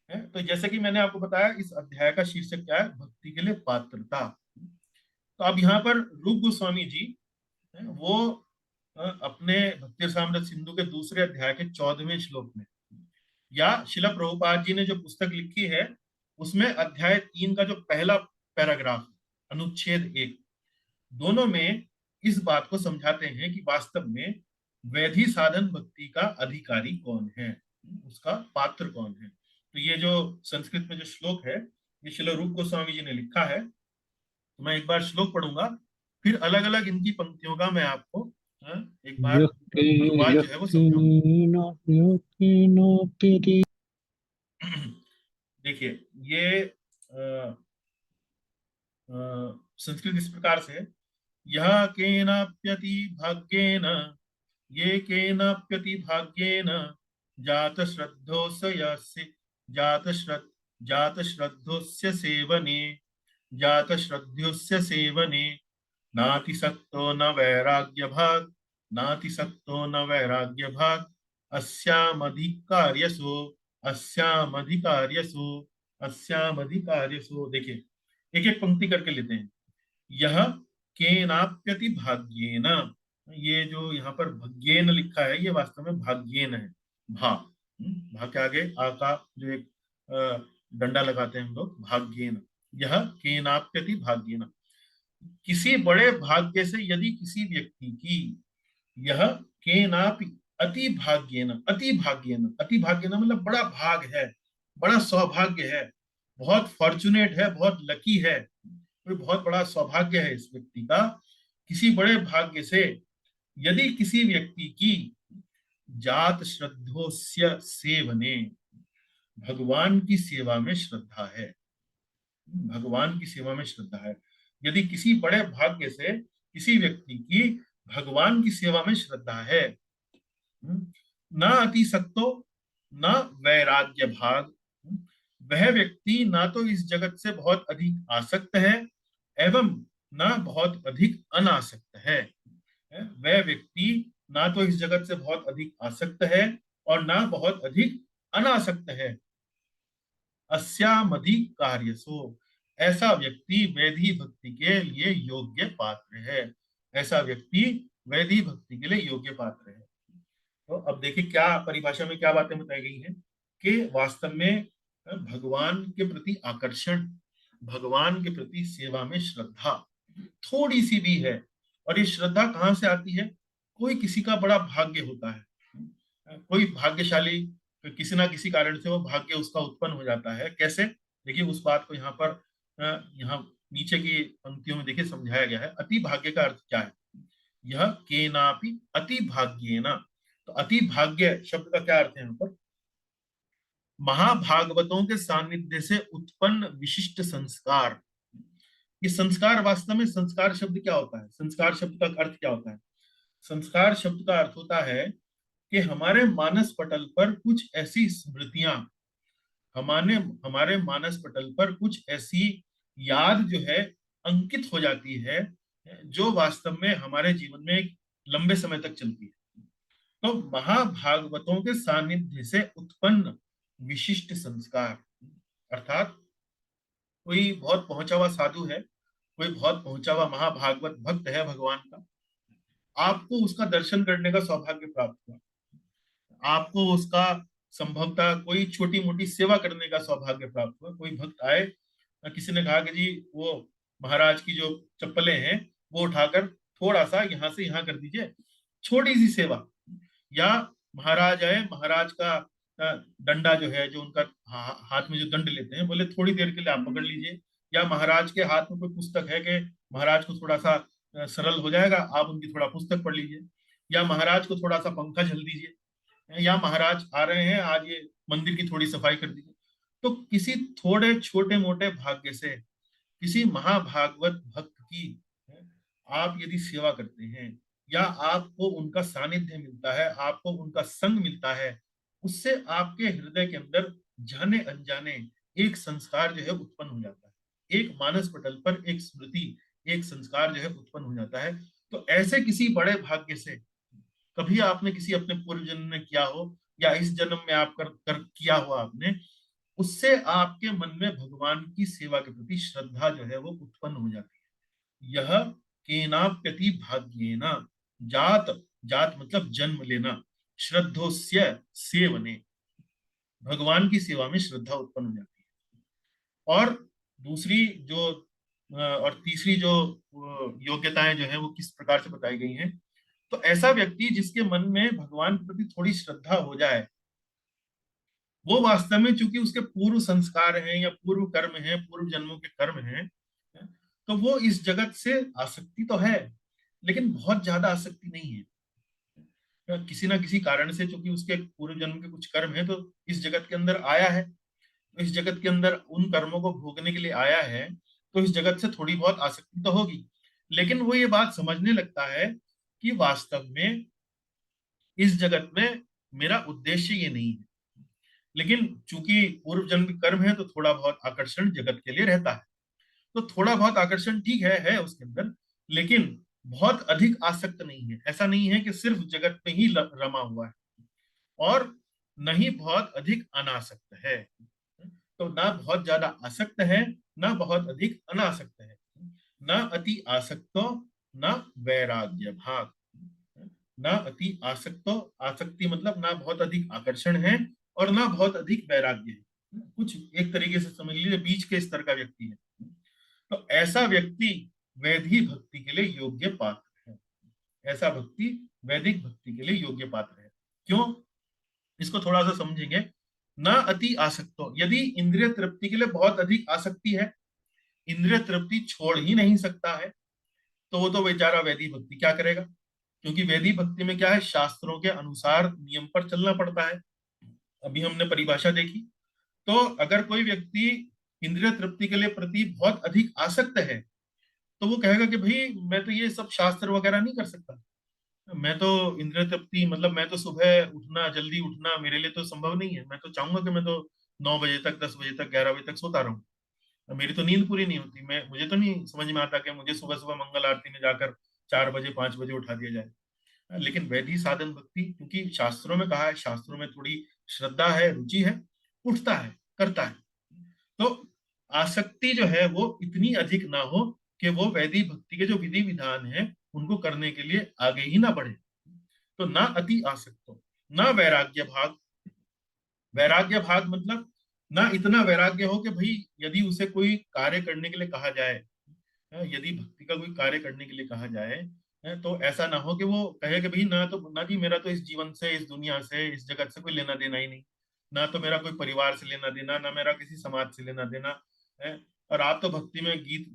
तो जैसे कि मैंने आपको बताया, इस अध्याय का शीर्षक क्या है? भक्ति के लिए पात्रता। तो अब यहाँ पर रूप गोस्वामी जी वो अपने भक्ति रसामृत सिंधु के दूसरे अध्याय के 14वें श्लोक में, या शिला प्रभुपाद जी ने जो पुस्तक लिखी है उसमें अध्याय 3 का जो पहला पैराग्राफ, अनुच्छेद 1, दोनों में इस बात को समझाते हैं कि वास्तव में वैधि साधन भक्ति का अधिकारी कौन है, उसका पात्र कौन है। तो ये जो संस्कृत में जो श्लोक है, ये श्रील रूप गोस्वामी जी ने लिखा है। तो मैं एक बार श्लोक पढ़ूंगा, फिर अलग अलग इनकी पंक्तियों का मैं आपको एक बार अनुवाद जो है वो समझाऊंगा। देखिए ये संस्कृत इस प्रकार से है, यह केनाप्यति भाग्येन, ये केनाप्यति भाग्येन जात श्रद्धोस्य जात श्रद्धोस्य सेवने, जात श्रद्धोस्य सेवने, नातिसक्तो न वैराग्य भाग, नातिसक्तो न वैराग्य भाग, अस्यामधिकार्यसो, अस्यामधिकार्यसो, अस्यामधिकार्यसो। देखिए एक एक पंक्ति करके लेते हैं। यह केनाप्यति भाग्येन, ये जो यहाँ पर भाग्येन लिखा है ये वास्तव में भाग्येन है। भा के आगे आ का जो एक डंडा लगाते हैं हम लोग, भाग्येन। यह केनाप्यति भाग्येन, किसी बड़े भाग्य से यदि किसी व्यक्ति की, यह केनापि अति भाग्येन, अति भाग्येन, अति भाग्येन मतलब बड़ा भाग है, बड़ा सौभाग्य है, बहुत फॉर्चुनेट है, बहुत लकी है, बहुत बड़ा सौभाग्य है इस व्यक्ति का। किसी बड़े भाग्य से यदि किसी व्यक्ति की जात श्रद्धोस्य सेवने, भगवान की सेवा में श्रद्धा है, भगवान की सेवा में श्रद्धा है, यदि किसी बड़े भाग्य से किसी व्यक्ति की भगवान की सेवा में श्रद्धा है, न अतिसक्तो न वैराग्य भाग, वह व्यक्ति ना तो इस जगत से बहुत अधिक आसक्त है एवं ना बहुत अधिक अनासक्त है। वह व्यक्ति ना तो इस जगत से बहुत अधिक आसक्त है और ना बहुत अधिक अनासक्त है। अस्यामधि कार्यसो, ऐसा व्यक्ति वैधि भक्ति के लिए योग्य पात्र है, ऐसा व्यक्ति वैधि भक्ति के लिए योग्य पात्र है। तो अब देखिए क्या परिभाषा में क्या बातें बताई गई हैं कि वास्तव में भगवान के प्रति आकर्षण, भगवान के प्रति सेवा में श्रद्धा थोड़ी सी भी है। और ये श्रद्धा कहाँ से आती है? कोई किसी का बड़ा भाग्य होता है, कोई भाग्यशाली किसी ना किसी कारण से वो भाग्य उसका उत्पन्न हो जाता है। कैसे? देखिए उस बात को यहाँ पर यहाँ नीचे की पंक्तियों में देखिए समझाया गया है। अति भाग्य का अर्थ क्या है? यह केनापि अति भाग्येन, तो अति भाग्य शब्द का क्या अर्थ है यहाँ पर? महाभागवतों के सानिध्य से उत्पन्न विशिष्ट संस्कार। ये संस्कार वास्तव में, संस्कार शब्द क्या होता है? संस्कार शब्द का अर्थ क्या होता है? संस्कार शब्द का अर्थ होता है कि हमारे मानस पटल पर कुछ ऐसी स्मृतियां, हमारे मानस पटल पर कुछ ऐसी याद जो है अंकित हो जाती है, जो वास्तव में हमारे जीवन में एक लंबे समय तक चलती है। तो महाभागवतों के सानिध्य से उत्पन्न विशिष्ट संस्कार, अर्थात कोई बहुत पहुंचा हुआ साधु है, कोई बहुत पहुंचा हुआ महाभागवत भक्त है भगवान का, आपको उसका दर्शन करने का सौभाग्य प्राप्त हुआ, आपको उसका संभवतः कोई छोटी मोटी सेवा करने का सौभाग्य प्राप्त हुआ। कोई भक्त आए, किसी ने कहा कि जी वो महाराज की जो चप्पलें हैं वो उठाकर थोड़ा सा यहाँ से यहाँ कर दीजिए, छोटी सी सेवा। या महाराज आए, महाराज का डंडा जो है, जो उनका हाथ में जो दंड लेते हैं, बोले थोड़ी देर के लिए आप पकड़ लीजिए। या महाराज के हाथ में कोई पुस्तक है कि महाराज को थोड़ा सा सरल हो जाएगा, आप उनकी थोड़ा पुस्तक पढ़ लीजिए। या महाराज को थोड़ा सा पंखा झल दीजिए। या महाराज आ रहे हैं, आज ये मंदिर की थोड़ी सफाई कर दीजिए। तो किसी थोड़े छोटे मोटे भाग्य से किसी महाभागवत भक्त की आप यदि सेवा करते हैं, या आपको उनका सानिध्य मिलता है, आपको उनका संग मिलता है, उससे आपके हृदय के अंदर जाने अनजाने एक संस्कार जो है उत्पन्न हो जाता है। एक मानस पटल पर एक स्मृति, एक संस्कार जो है उत्पन्न हो जाता है। तो ऐसे किसी बड़े भाग्य से कभी आपने किसी अपने पूर्व जन्म में किया हो, या इस जन्म में आप कर किया हो आपने, उससे आपके मन में भगवान की सेवा के प्रति श्रद्धा जो है वो उत्पन्न हो जाती है। यह केनाप्यति भाग्येन, जात, जात मतलब जन्म लेना, श्रद्धोस्य सेवने, भगवान की सेवा में श्रद्धा उत्पन्न हो जाती है। और दूसरी जो और तीसरी जो योग्यताएं जो है वो किस प्रकार से बताई गई हैं तो ऐसा व्यक्ति जिसके मन में भगवान के प्रति थोड़ी श्रद्धा हो जाए, वो वास्तव में चूंकि उसके पूर्व संस्कार हैं या पूर्व कर्म हैं, पूर्व जन्मों के कर्म हैं, तो वो इस जगत से आसक्ति तो है लेकिन बहुत ज्यादा आसक्ति नहीं है। किसी ना किसी कारण से चूंकि उसके पूर्व जन्म के कुछ कर्म है तो इस जगत के अंदर आया है, तो इस जगत के अंदर उन कर्मों को भोगने के लिए आया है, तो इस जगत से थोड़ी बहुत आसक्ति तो होगी। लेकिन वो ये बात समझने लगता है कि वास्तव में इस जगत में मेरा उद्देश्य ये नहीं है। लेकिन चूंकि पूर्व जन्म के कर्म है तो थोड़ा बहुत आकर्षण जगत के लिए रहता है, तो थोड़ा बहुत आकर्षण ठीक है उसके अंदर, लेकिन बहुत अधिक आसक्त नहीं है। ऐसा नहीं है कि सिर्फ जगत में ही रमा हुआ है, और न ही बहुत अधिक अनासक्त है। तो ना बहुत ज्यादा आसक्त है, ना बहुत अधिक अनासक्त है। न अति आसक्तो न वैराग्य भाग। ना अति आसक्तो, आसक्ति मतलब ना बहुत अधिक आकर्षण है और ना बहुत अधिक वैराग्य है। कुछ एक तरीके से समझ लीजिए बीच के स्तर का व्यक्ति है। तो ऐसा व्यक्ति वैदिक भक्ति के लिए योग्य पात्र है। ऐसा व्यक्ति वैदिक भक्ति के लिए योग्य पात्र है। क्यों? इसको थोड़ा सा समझेंगे। ना अति आसक्तो, यदि इंद्रिय तृप्ति के लिए बहुत अधिक आसक्ति है, इंद्रिय तृप्ति छोड़ ही नहीं सकता है, तो वो तो बेचारा वैदिक भक्ति क्या करेगा? क्योंकि वैदिक भक्ति में क्या है, शास्त्रों के अनुसार नियम पर चलना पड़ता है। अभी हमने परिभाषा देखी। तो अगर कोई व्यक्ति इंद्रिय तृप्ति के लिए प्रति बहुत अधिक आसक्त है, तो वो कहेगा कि भाई मैं तो ये सब शास्त्र वगैरह नहीं कर सकता, मैं तो इंद्रिय तृप्ति मतलब मैं तो सुबह उठना, जल्दी उठना मेरे लिए तो संभव नहीं है। मैं तो चाहूंगा कि मैं तो 9 बजे तक, 10 बजे तक, 11 बजे तक सोता रहूं, मेरी तो नींद पूरी नहीं होती। मुझे तो नहीं समझ में आता कि मुझे सुबह सुबह मंगल आरती में जाकर 4 बजे 5 बजे उठा दिया जाए। लेकिन वैदिक साधन भक्ति, क्योंकि शास्त्रों में कहा है, शास्त्रों में थोड़ी श्रद्धा है, रुचि है, उठता है, करता है। तो आसक्ति जो है वो इतनी अधिक ना हो कि वो वैदिक भक्ति के जो विधि विधान है उनको करने के लिए आगे ही ना बढ़े। तो ना अति आसक्त हो, ना वैराग्य भाग। वैराग्य भाग मतलब ना इतना वैराग्य हो कि भाई यदि उसे कोई कार्य करने के लिए कहा जाए, यदि भक्ति का कोई कार्य करने के लिए कहा जाए, तो ऐसा ना हो कि वो कहे कि भाई ना जी मेरा तो इस जीवन से, इस दुनिया से, इस जगत से कोई लेना देना ही नहीं, ना तो मेरा कोई परिवार से लेना देना, ना मेरा किसी समाज से लेना देना है। और आप तो भक्ति में गीत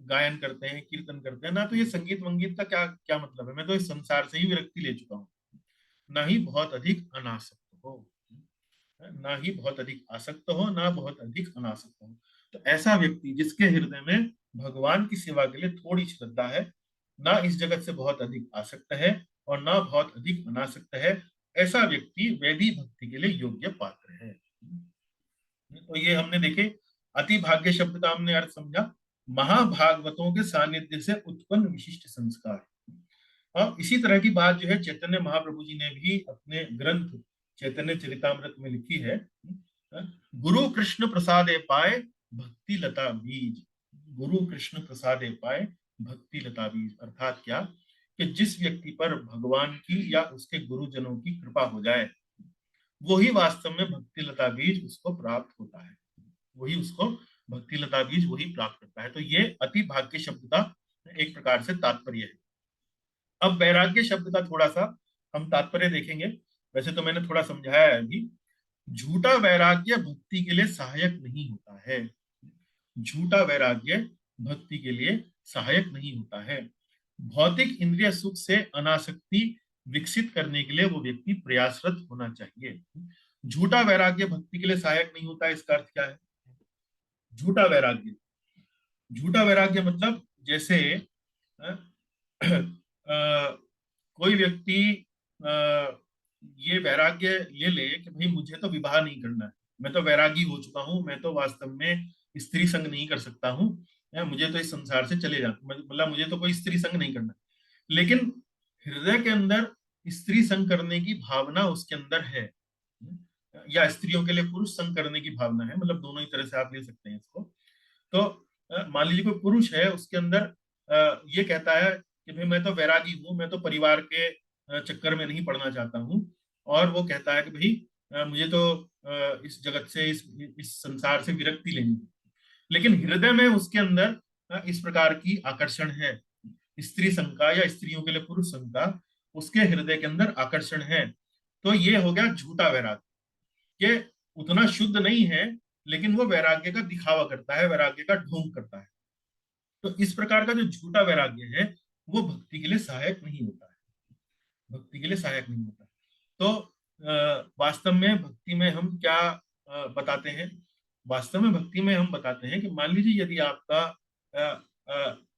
गायन करते हैं, कीर्तन करते हैं, ना तो ये संगीत वंगीत का क्या क्या मतलब है, मैं तो इस संसार से ही विरक्ति ले चुका हूँ। ना ही बहुत अधिक अनासक्त हो, ना ही बहुत अधिक आसक्त हो, ना बहुत अधिक अनासक्त हो। तो ऐसा व्यक्ति जिसके हृदय में भगवान की सेवा के लिए थोड़ी श्रद्धा है, ना इस जगत से बहुत अधिक आसक्त है और ना बहुत अधिक अनासक्त है, ऐसा व्यक्ति वैदिक भक्ति के लिए योग्य पात्र है। तो ये हमने देखे अति भाग्य शब्द का हमने अर्थ समझा, महाभागवतों के सानिध्य से उत्पन्न विशिष्ट संस्कार। और इसी तरह की बात जो है चैतन्य महाप्रभु जी ने भी अपने ग्रंथ चैतन्य चरितामृत में लिखी है। गुरु कृष्ण प्रसादे पाए भक्ति लता बीज। गुरु कृष्ण प्रसादे पाए भक्ति लता बीज, अर्थात क्या कि जिस व्यक्ति पर भगवान की या उसके गुरुजनों की कृपा हो जाए, वही वास्तव में भक्ति लता बीज उसको प्राप्त होता है, वही उसको भक्ति लता बीज वही प्राप्त करता है। तो ये अति भाग्य शब्द का एक प्रकार से तात्पर्य है। अब वैराग्य शब्द का थोड़ा सा हम तात्पर्य देखेंगे। वैसे तो मैंने थोड़ा समझाया है अभी। झूठा वैराग्य भक्ति के लिए सहायक नहीं होता है। झूठा वैराग्य भक्ति के लिए सहायक नहीं होता है। भौतिक इंद्रिय सुख से अनासक्ति विकसित करने के लिए वो व्यक्ति प्रयासरत होना चाहिए। झूठा वैराग्य भक्ति के लिए सहायक नहीं होता, इसका अर्थ क्या है? झूठा वैराग्य, झूठा वैराग्य मतलब जैसे कोई व्यक्ति ये वैराग्य ले ले कि भाई मुझे तो विवाह नहीं करना है, मैं तो वैरागी हो चुका हूँ, मैं तो वास्तव में स्त्री संग नहीं कर सकता हूँ, मुझे तो इस संसार से चले जाना, मतलब मुझे तो कोई स्त्री संग नहीं करना। लेकिन हृदय के अंदर स्त्री संग करने की भावना उसके अंदर है, या स्त्रियों के लिए पुरुष संग करने की भावना है, मतलब दोनों ही तरह से आप ले सकते हैं इसको। तो मान लीजिए कोई पुरुष है, उसके अंदर ये कहता है कि भाई मैं तो वैरागी हूँ, मैं तो परिवार के चक्कर में नहीं पड़ना चाहता हूँ, और वो कहता है कि भाई मुझे तो इस जगत से, इस संसार से विरक्ति लेनी। लेकिन हृदय में उसके अंदर इस प्रकार की आकर्षण है स्त्री संग का या स्त्रियों के लिए पुरुष संग का, उसके हृदय के अंदर आकर्षण है, तो ये हो गया झूठा वैराग्य। ये उतना शुद्ध नहीं है, लेकिन वो वैराग्य का दिखावा करता है, वैराग्य का ढोंग करता है। तो इस प्रकार का जो झूठा वैराग्य है वो भक्ति के लिए सहायक नहीं होता है, भक्ति के लिए सहायक नहीं होता। तो वास्तव में भक्ति में हम क्या बताते हैं? वास्तव में भक्ति में हम बताते हैं कि मान लीजिए यदि आपका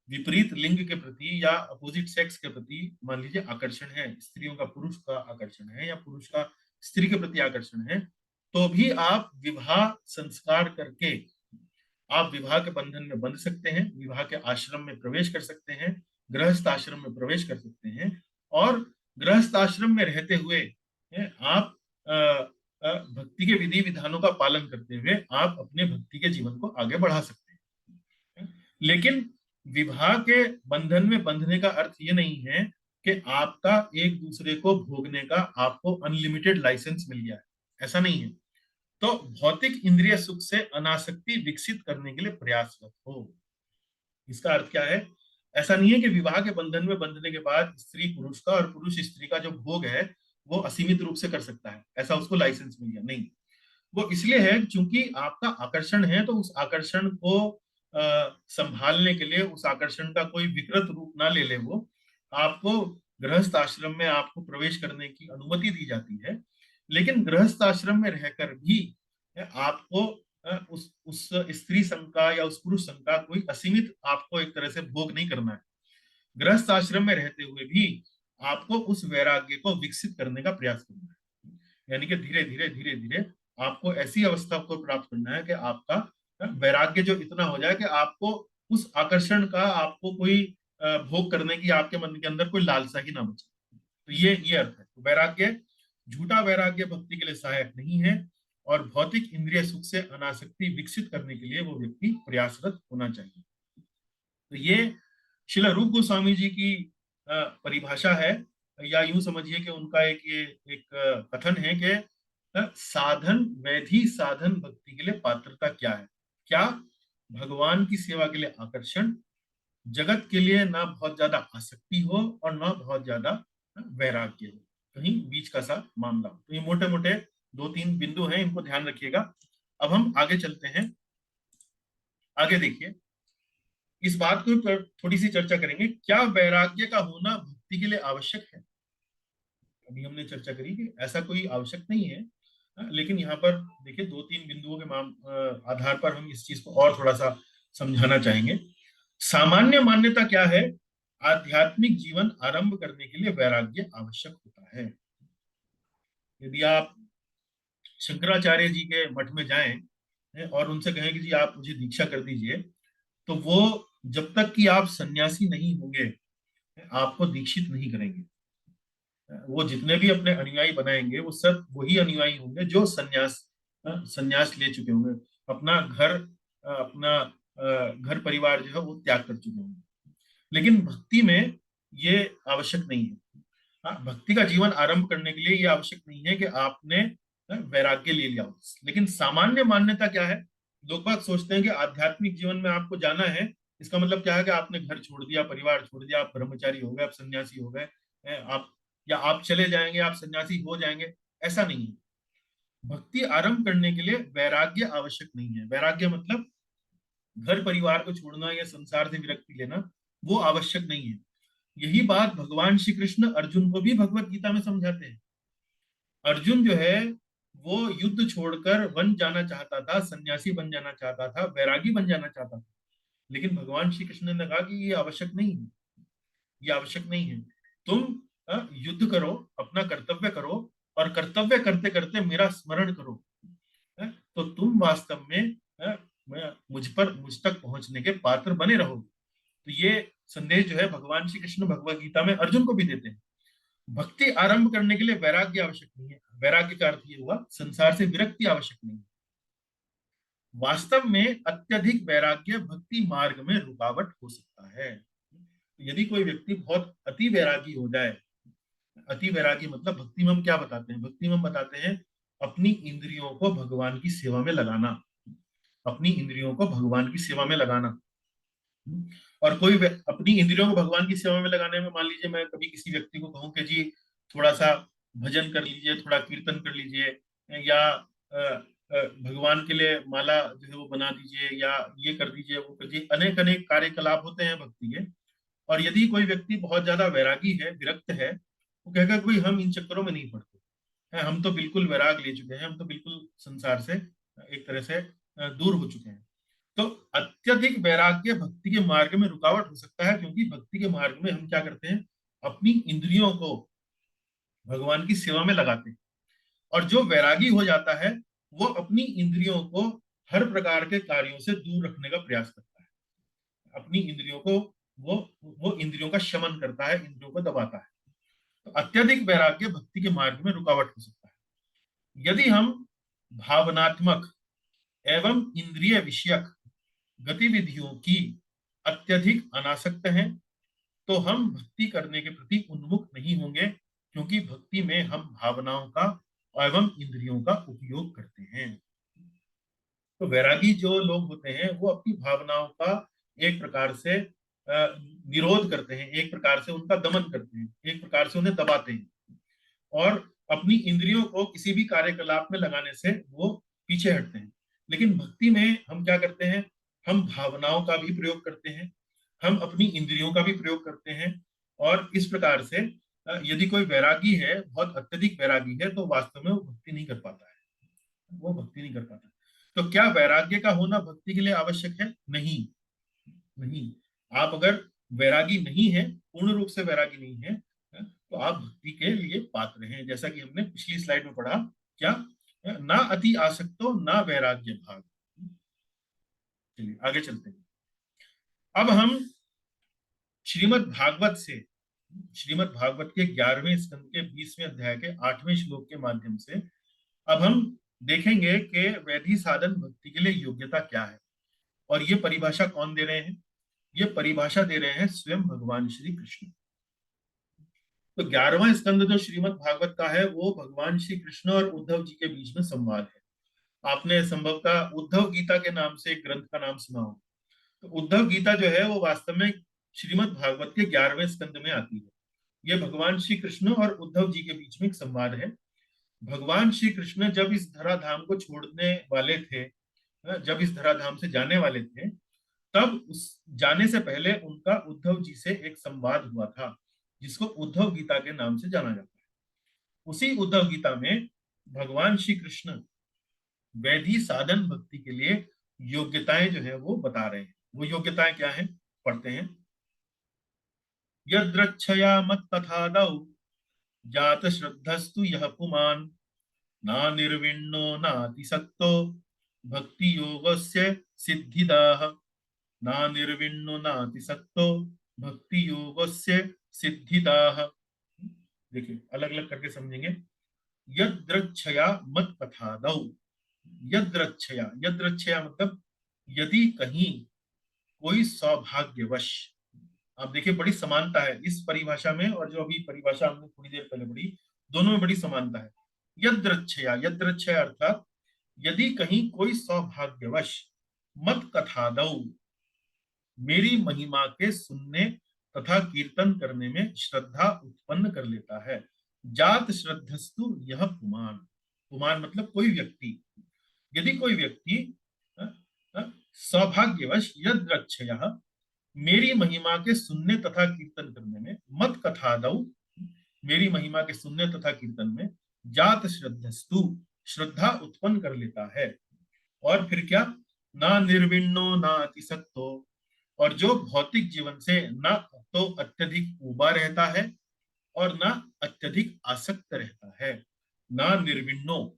विपरीत लिंग के प्रति या अपोजिट सेक्स के प्रति मान लीजिए आकर्षण है, स्त्रियों का पुरुष का आकर्षण है या पुरुष का स्त्री के प्रति आकर्षण है, तो भी आप विवाह संस्कार करके आप विवाह के बंधन में बंध सकते हैं, विवाह के आश्रम में प्रवेश कर सकते हैं, गृहस्थ आश्रम में प्रवेश कर सकते हैं, और गृहस्थ आश्रम में रहते हुए आप भक्ति के विधि विधानों का पालन करते हुए आप अपने भक्ति के जीवन को आगे बढ़ा सकते हैं। लेकिन विवाह के बंधन में बंधने का अर्थ ये नहीं है कि आपका एक दूसरे को भोगने का आपको अनलिमिटेड लाइसेंस मिल गया है, ऐसा नहीं है। तो भौतिक इंद्रिय सुख से अनासक्ति विकसित करने के लिए प्रयासरत हो। इसका अर्थ क्या है? ऐसा नहीं है कि विवाह के बंधन में बंधने के बाद स्त्री पुरुष का और पुरुष स्त्री का जो भोग है वो असीमित रूप से कर सकता है, ऐसा उसको लाइसेंस मिल गया, नहीं। वो इसलिए है क्योंकि आपका आकर्षण है, तो उस आकर्षण को संभालने के लिए, उस आकर्षण का कोई विकृत रूप ना ले ले, वो आपको गृहस्थ आश्रम में आपको प्रवेश करने की अनुमति दी जाती है। लेकिन गृहस्थ आश्रम में रहकर भी आपको उस स्त्री संघ का या उस पुरुष संघ का कोई असीमित आपको एक तरह से भोग नहीं करना है। गृहस्थ आश्रम में रहते हुए भी आपको उस वैराग्य को विकसित करने का प्रयास करना है, यानी कि धीरे धीरे धीरे धीरे आपको ऐसी अवस्था को प्राप्त करना है कि आपका वैराग्य जो इतना हो जाए कि आपको उस आकर्षण का आपको कोई भोग करने की आपके मन के अंदर कोई लालसा ही ना बचे। तो ये अर्थ है। वैराग्य, झूठा वैराग्य भक्ति के लिए सहायक नहीं है, और भौतिक इंद्रिय सुख से अनासक्ति विकसित करने के लिए वो व्यक्ति प्रयासरत होना चाहिए। तो ये श्रील रूप गोस्वामी जी की परिभाषा है, या यूं समझिए कि उनका एक कथन है कि साधन, वैधि साधन भक्ति के लिए पात्रता क्या है? क्या? भगवान की सेवा के लिए आकर्षण, जगत के लिए ना बहुत ज्यादा आसक्ति हो और ना बहुत ज्यादा वैराग्य हो, कहीं बीच का सा मामला हो। तो ये मोटे मोटे 2-3 बिंदु हैं, इनको ध्यान रखिएगा। अब हम आगे चलते हैं। आगे देखिए, इस बात को थोड़ी सी चर्चा करेंगे, क्या वैराग्य का होना भक्ति के लिए आवश्यक है? अभी हमने चर्चा करी कि ऐसा कोई आवश्यक नहीं है, लेकिन यहाँ पर देखिए 2-3 बिंदुओं के आधार पर हम इस चीज को और थोड़ा सा समझाना चाहेंगे। सामान्य मान्यता क्या है? आध्यात्मिक जीवन आरंभ करने के लिए वैराग्य आवश्यक होता है। यदि आप शंकराचार्य जी के मठ में जाएं और उनसे कहें कि जी आप मुझे दीक्षा कर दीजिए, तो वो जब तक कि आप सन्यासी नहीं होंगे आपको दीक्षित नहीं करेंगे। वो जितने भी अपने अनुयायी बनाएंगे वो सब वही अनुयायी होंगे जो सन्यास ले चुके होंगे, अपना घर परिवार जो है वो त्याग कर चुके होंगे। लेकिन भक्ति में ये आवश्यक नहीं है। भक्ति का जीवन आरंभ करने के लिए ये आवश्यक नहीं है कि आपने वैराग्य ले लिया हो। लेकिन सामान्य मान्यता क्या है? लोग बात सोचते हैं कि आध्यात्मिक जीवन में आपको जाना है, इसका मतलब क्या है कि आपने घर छोड़ दिया, परिवार छोड़ दिया, आप ब्रह्मचारी हो गए, आप सन्यासी हो गए, आप चले जाएंगे, आप सन्यासी हो जाएंगे। ऐसा नहीं है। भक्ति आरंभ करने के लिए वैराग्य आवश्यक नहीं है। वैराग्य मतलब घर परिवार को छोड़ना या संसार से विरक्ति लेना, वो आवश्यक नहीं है। यही बात भगवान श्री कृष्ण अर्जुन को भी भगवत गीता में समझाते हैं। अर्जुन जो है वो युद्ध छोड़कर वन जाना चाहता था, सन्यासी बन जाना चाहता था, वैरागी बन जाना चाहता था, लेकिन भगवान श्री कृष्ण ने कहा कि ये आवश्यक नहीं है, ये आवश्यक नहीं है। तुम युद्ध करो, अपना कर्तव्य करो, और कर्तव्य करते करते मेरा स्मरण करो, तो तुम वास्तव में मुझ तक पहुंचने के पात्र बने रहोगे। तो ये संदेश जो है भगवान श्री कृष्ण भगवत गीता में अर्जुन को भी देते हैं। भक्ति आरंभ करने के लिए वैराग्य आवश्यक नहीं है। वैराग्य का अर्थ ये हुआ संसार से विरक्ति आवश्यक नहीं है। वास्तव में अत्यधिक वैराग्य भक्ति मार्ग में रुकावट हो सकता है। यदि कोई व्यक्ति बहुत अति वैरागी हो जाए, अति वैरागी मतलब भक्ति में हम क्या बताते हैं? भक्ति में हम बताते हैं अपनी इंद्रियों को भगवान की सेवा में लगाना, अपनी इंद्रियों को भगवान की सेवा में लगाना। और कोई अपनी इंद्रियों को भगवान की सेवा में लगाने में, मान लीजिए मैं कभी किसी व्यक्ति को कहूँ कि जी थोड़ा सा भजन कर लीजिए, थोड़ा कीर्तन कर लीजिए, या भगवान के लिए माला जो है वो बना दीजिए, या ये कर दीजिए, वो कर दीजिए, अनेक अनेक कार्यकलाप होते हैं भक्ति के। और यदि कोई व्यक्ति बहुत ज्यादा वैरागी है, विरक्त है, वो कहेगा कोई हम इन चक्करों में नहीं पड़ते हैं, हम तो बिल्कुल वैराग ले चुके हैं, हम तो बिल्कुल संसार से एक तरह से दूर हो चुके हैं। तो अत्यधिक वैराग्य भक्ति के मार्ग में रुकावट हो सकता है, क्योंकि भक्ति के मार्ग में हम क्या करते हैं, अपनी इंद्रियों को भगवान की सेवा में लगाते हैं। और जो वैरागी हो जाता है वो अपनी इंद्रियों को हर प्रकार के कार्यों से दूर रखने का प्रयास करता है, अपनी इंद्रियों को वो इंद्रियों का शमन करता है, इंद्रियों को दबाता है। तो अत्यधिक वैराग्य भक्ति के मार्ग में रुकावट हो सकता है। यदि हम भावनात्मक एवं इंद्रिय विषयक गतिविधियों की अत्यधिक अनासक्त हैं, तो हम भक्ति करने के प्रति उन्मुख नहीं होंगे, क्योंकि भक्ति में हम भावनाओं का एवं इंद्रियों का उपयोग करते हैं। तो वैरागी जो लोग होते हैं वो अपनी भावनाओं का एक प्रकार से निरोध करते हैं, एक प्रकार से उनका दमन करते हैं, एक प्रकार से उन्हें दबाते हैं, और अपनी इंद्रियों को किसी भी कार्यकलाप में लगाने से वो पीछे हटते हैं। लेकिन भक्ति में हम क्या करते हैं, हम भावनाओं का भी प्रयोग करते हैं, हम अपनी इंद्रियों का भी प्रयोग करते हैं। और इस प्रकार से यदि कोई वैरागी है, बहुत अत्यधिक वैरागी है, तो वास्तव में वो भक्ति नहीं कर पाता है, वो भक्ति नहीं कर पाता। तो क्या वैराग्य का होना भक्ति के लिए आवश्यक है? नहीं, नहीं। आप अगर वैरागी नहीं है, पूर्ण रूप से वैरागी नहीं है, तो आप भक्ति के लिए पात्र हैं, जैसा कि हमने पिछली स्लाइड में पढ़ा। क्या? ना अति आसक्तो ना वैराग्य भाग। चलिए आगे चलते हैं। अब हम श्रीमद् भागवत से, श्रीमद् भागवत के 11वें स्कंद के 20वें अध्याय के 8वें श्लोक के माध्यम से अब हम देखेंगे कि वैधि साधन भक्ति के लिए योग्यता क्या है। और ये परिभाषा कौन दे रहे हैं? ये परिभाषा दे रहे हैं स्वयं भगवान श्री कृष्ण। तो 11वां स्कंद जो श्रीमद् भागवत का है वो भगवान श्री कृष्ण और उद्धव जी के बीच में संवाद है। आपने संभवतः उद्धव गीता के नाम से एक ग्रंथ का नाम सुना हो। तो उद्धव गीता जो है वो वास्तव में श्रीमद् भागवत के 11वें स्कंद में आती है। ये भगवान श्री कृष्ण और उद्धव जी के बीच में एक संवाद है। भगवान श्री कृष्ण जब इस धराधाम को छोड़ने वाले थे, जब इस धराधाम से जाने वाले थे, तब उस जाने से पहले उनका उद्धव जी से एक संवाद हुआ था, जिसको उद्धव गीता के नाम से जाना जाता है। उसी उद्धव गीता में भगवान श्री कृष्ण वैधि साधन भक्ति के लिए योग्यताएं जो है वो बता रहे हैं। वो योग्यताएं क्या हैं? पढ़ते हैं। यद्रच्छया मत कथादौ जात श्रद्धस्तु यह पुमान, ना निर्विण्णो नातिसक्तो भक्ति योगस्य सिद्धिदाः, ना निर्विण्णो नातिसक्तो भक्ति योगस्य सिद्धिदाः। देखिए अलग अलग करके समझेंगे। यद्रच्छया मत कथादौ, यद्रच्छया, यद्रच्छया मतलब यदि कहीं कोई सौभाग्यवश, आप देखिए बड़ी समानता है इस परिभाषा में और जो अभी परिभाषा हमने थोड़ी देर पहले पढ़ी, दोनों में बड़ी समानता है। यद्रच्छया, यद्रच्छया अर्थात यदि कहीं कोई सौभाग्यवश मत कथादौ, मेरी महिमा के सुनने तथा कीर्तन करने में श्रद्धा उत्पन्न कर लेता है। जात श्रद्धस्तु यह पुमान, पुमान मतलब कोई व्यक्ति, यदि कोई व्यक्ति सौभाग्यवश यद्रच्छया मेरी महिमा के सुनने तथा कीर्तन करने में, मत कथादौ मेरी महिमा के सुनने तथा कीर्तन में, जात श्रद्धस्तु श्रद्धा उत्पन्न कर लेता है। और फिर क्या? ना निर्विण्णो ना अतिसक्तो, और जो भौतिक जीवन से ना तो अत्यधिक उबा रहता है और ना अत्यधिक आसक्त रहता है। ना निर्विण्णो,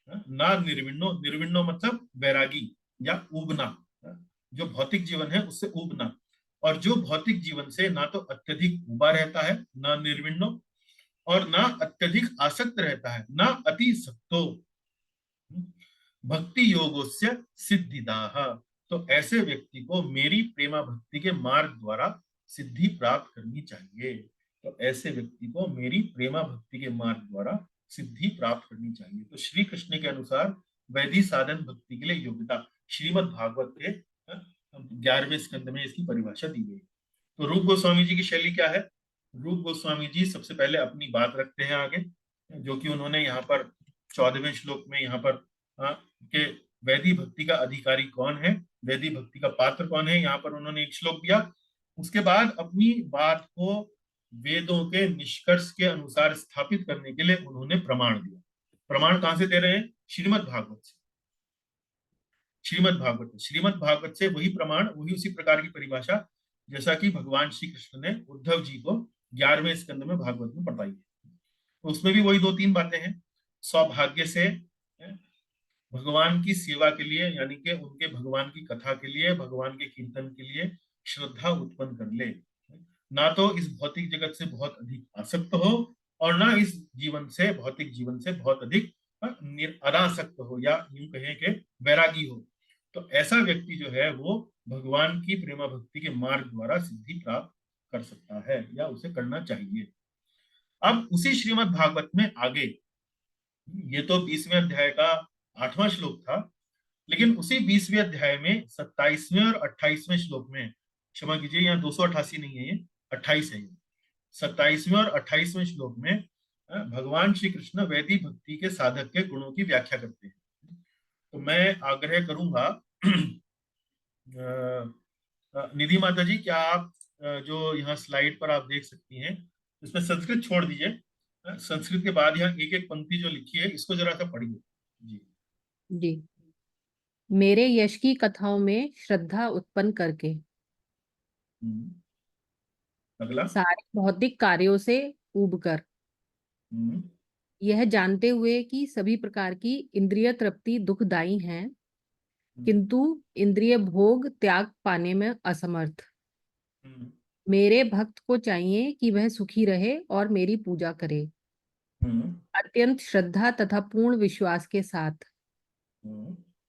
ना निर्विण्णो, निर्विण्णो मतलब वैरागी या उबना, जो भौतिक जीवन है उससे उबना, और जो भौतिक जीवन से ना तो अत्यधिक उबा रहता है, ना निर्विण्णो, और ना अत्यधिक आसक्त रहता है, ना अति सक्तो भक्ति योगस्य सिद्धिदाः। तो ऐसे व्यक्ति को मेरी प्रेमा भक्ति के मार्ग द्वारा सिद्धि प्राप्त करनी चाहिए। तो ऐसे व्यक्ति को मेरी प्रेमा भक्ति के मार्ग द्वारा सिद्धि प्राप्त करनी चाहिए। तो श्री कृष्ण के अनुसार वैधि साधन भक्ति के लिए योग्यता श्रीमद् भागवत के 11वें स्कंद में इसकी परिभाषा दी गई। तो रूप गोस्वामी जी की शैली क्या है? रूप गोस्वामी जी सबसे पहले अपनी बात रखते हैं आगे, जो कि उन्होंने यहाँ पर 14वें श्लोक में यहाँ पर के वैदिक भक्ति का अधिकारी कौन है, वैदिक भक्ति का पात्र कौन है, यहाँ पर उन्होंने एक श्लोक दिया। उसके बाद अपनी बात को वेदों के निष्कर्ष के अनुसार स्थापित करने के लिए उन्होंने प्रमाण दिया। प्रमाण कहां से दे रहे हैं? श्रीमद् भागवत से। श्रीमद् भागवत से वही प्रमाण, वही उसी प्रकार की परिभाषा जैसा कि भगवान श्री कृष्ण ने उद्धव जी को 11वें स्कंद में भागवत में बताई है। तो उसमें भी वही 2-3 बातें हैं। सौभाग्य से भगवान की सेवा के लिए, यानी कि उनके भगवान की कथा के लिए, भगवान के कीर्तन के लिए श्रद्धा उत्पन्न कर ले, ना तो इस भौतिक जगत से बहुत अधिक आसक्त हो और ना इस जीवन से, भौतिक जीवन से बहुत अधिक अनासक्त हो, या यूं कहें कि वैरागी हो। तो ऐसा व्यक्ति जो है वो भगवान की प्रेमा भक्ति के मार्ग द्वारा सिद्धि प्राप्त कर सकता है, या उसे करना चाहिए। अब उसी श्रीमद् भागवत में आगे, ये तो 20वें अध्याय का 8वां श्लोक था, लेकिन उसी 20वें अध्याय में 27वें और 28वें श्लोक में, क्षमा कीजिए यहाँ 288 नहीं है, ये 28 है। 27वें और 28वें श्लोक में भगवान श्री कृष्ण वैदिक भक्ति के साधक के गुणों की व्याख्या करते हैं। तो मैं आग्रह करूंगा निधि माता जी, क्या आप जो यहाँ स्लाइड पर आप देख सकती हैं, इसमें संस्कृत छोड़ दीजिए, संस्कृत के बाद यहाँ एक एक पंक्ति जो लिखी है इसको जरा सा पढ़िए जी। जी। मेरे यश की कथाओं में श्रद्धा उत्पन्न करके अगला। सारे भौतिक कार्यों से ऊबकर, यह जानते हुए कि सभी प्रकार की इंद्रिय तृप्ति दुखदायी हैं, किंतु इंद्रिय भोग त्याग पाने में असमर्थ, मेरे भक्त को चाहिए कि वह सुखी रहे और मेरी पूजा करे अत्यंत श्रद्धा तथा पूर्ण विश्वास के साथ,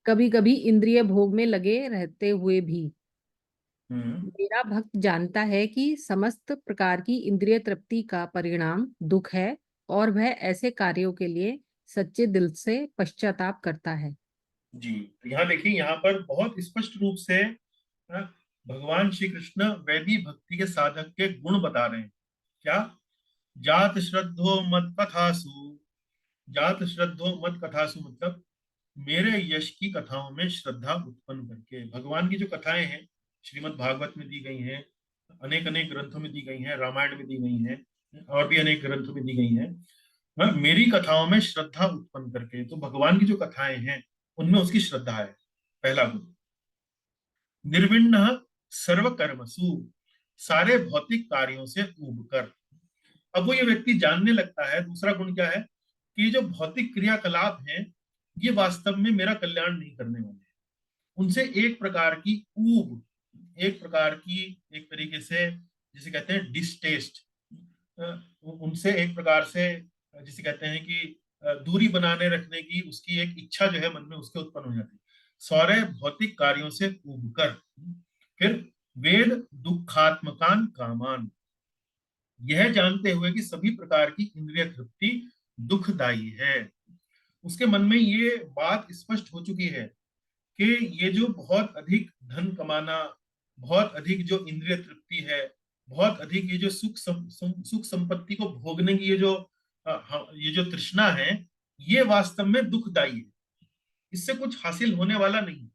कभी कभी इंद्रिय भोग में लगे रहते हुए भी। मेरा भक्त जानता है कि समस्त प्रकार की इंद्रिय तृप्ति का परिणाम दुख है और वह ऐसे कार्यों के लिए सच्चे दिल से पश्चाताप करता है। जी, तो यहाँ देखिए, यहाँ पर बहुत स्पष्ट रूप से भगवान श्री कृष्ण वैदिक भक्ति के साधक के गुण बता रहे हैं। क्या? जात श्रद्धो मत कथासु, जात श्रद्धो मत कथासु मतलब मेरे यश की कथाओं में श्रद्धा उत्पन्न करके। भगवान की जो कथाएं हैं श्रीमद् भागवत में दी गई हैं, अनेक अनेक ग्रंथों में दी गई हैं, रामायण में दी गई हैं, और भी अनेक ग्रंथों में दी गई हैं, मेरी कथाओं में श्रद्धा उत्पन्न करके। तो भगवान की जो कथाएं हैं उनमें उसकी श्रद्धा है, पहला गुण। निर्विण्ण सर्व कर्मसु, सारे भौतिक कार्यों से ऊबकर। अब वो ये व्यक्ति जानने लगता है, दूसरा गुण क्या है, कि जो भौतिक क्रियाकलाप हैं ये वास्तव में मेरा कल्याण नहीं करने वाले, उनसे एक प्रकार की ऊब, एक प्रकार की, एक तरीके से जिसे कहते हैं डिस्टेस्ट, उनसे एक प्रकार से जिसे कहते हैं कि दूरी बनाने रखने की उसकी एक इच्छा जो है मन में उसके उत्पन्न हो जाती है। सारे भौतिक कार्यों से ऊबकर। फिर वेद दुखात्मकान कामान, यह जानते हुए कि सभी प्रकार की इंद्रिय तृप्ति दुखदायी है। उसके मन में ये बात स्पष्ट हो चुकी है कि ये जो बहुत अधिक धन कमाना, बहुत अधिक जो इंद्रिय तृप्ति है, बहुत अधिक ये जो सुख संपत्ति को भोगने की ये जो तृष्णा है, ये वास्तव में दुखदायी है, इससे कुछ हासिल होने वाला नहीं।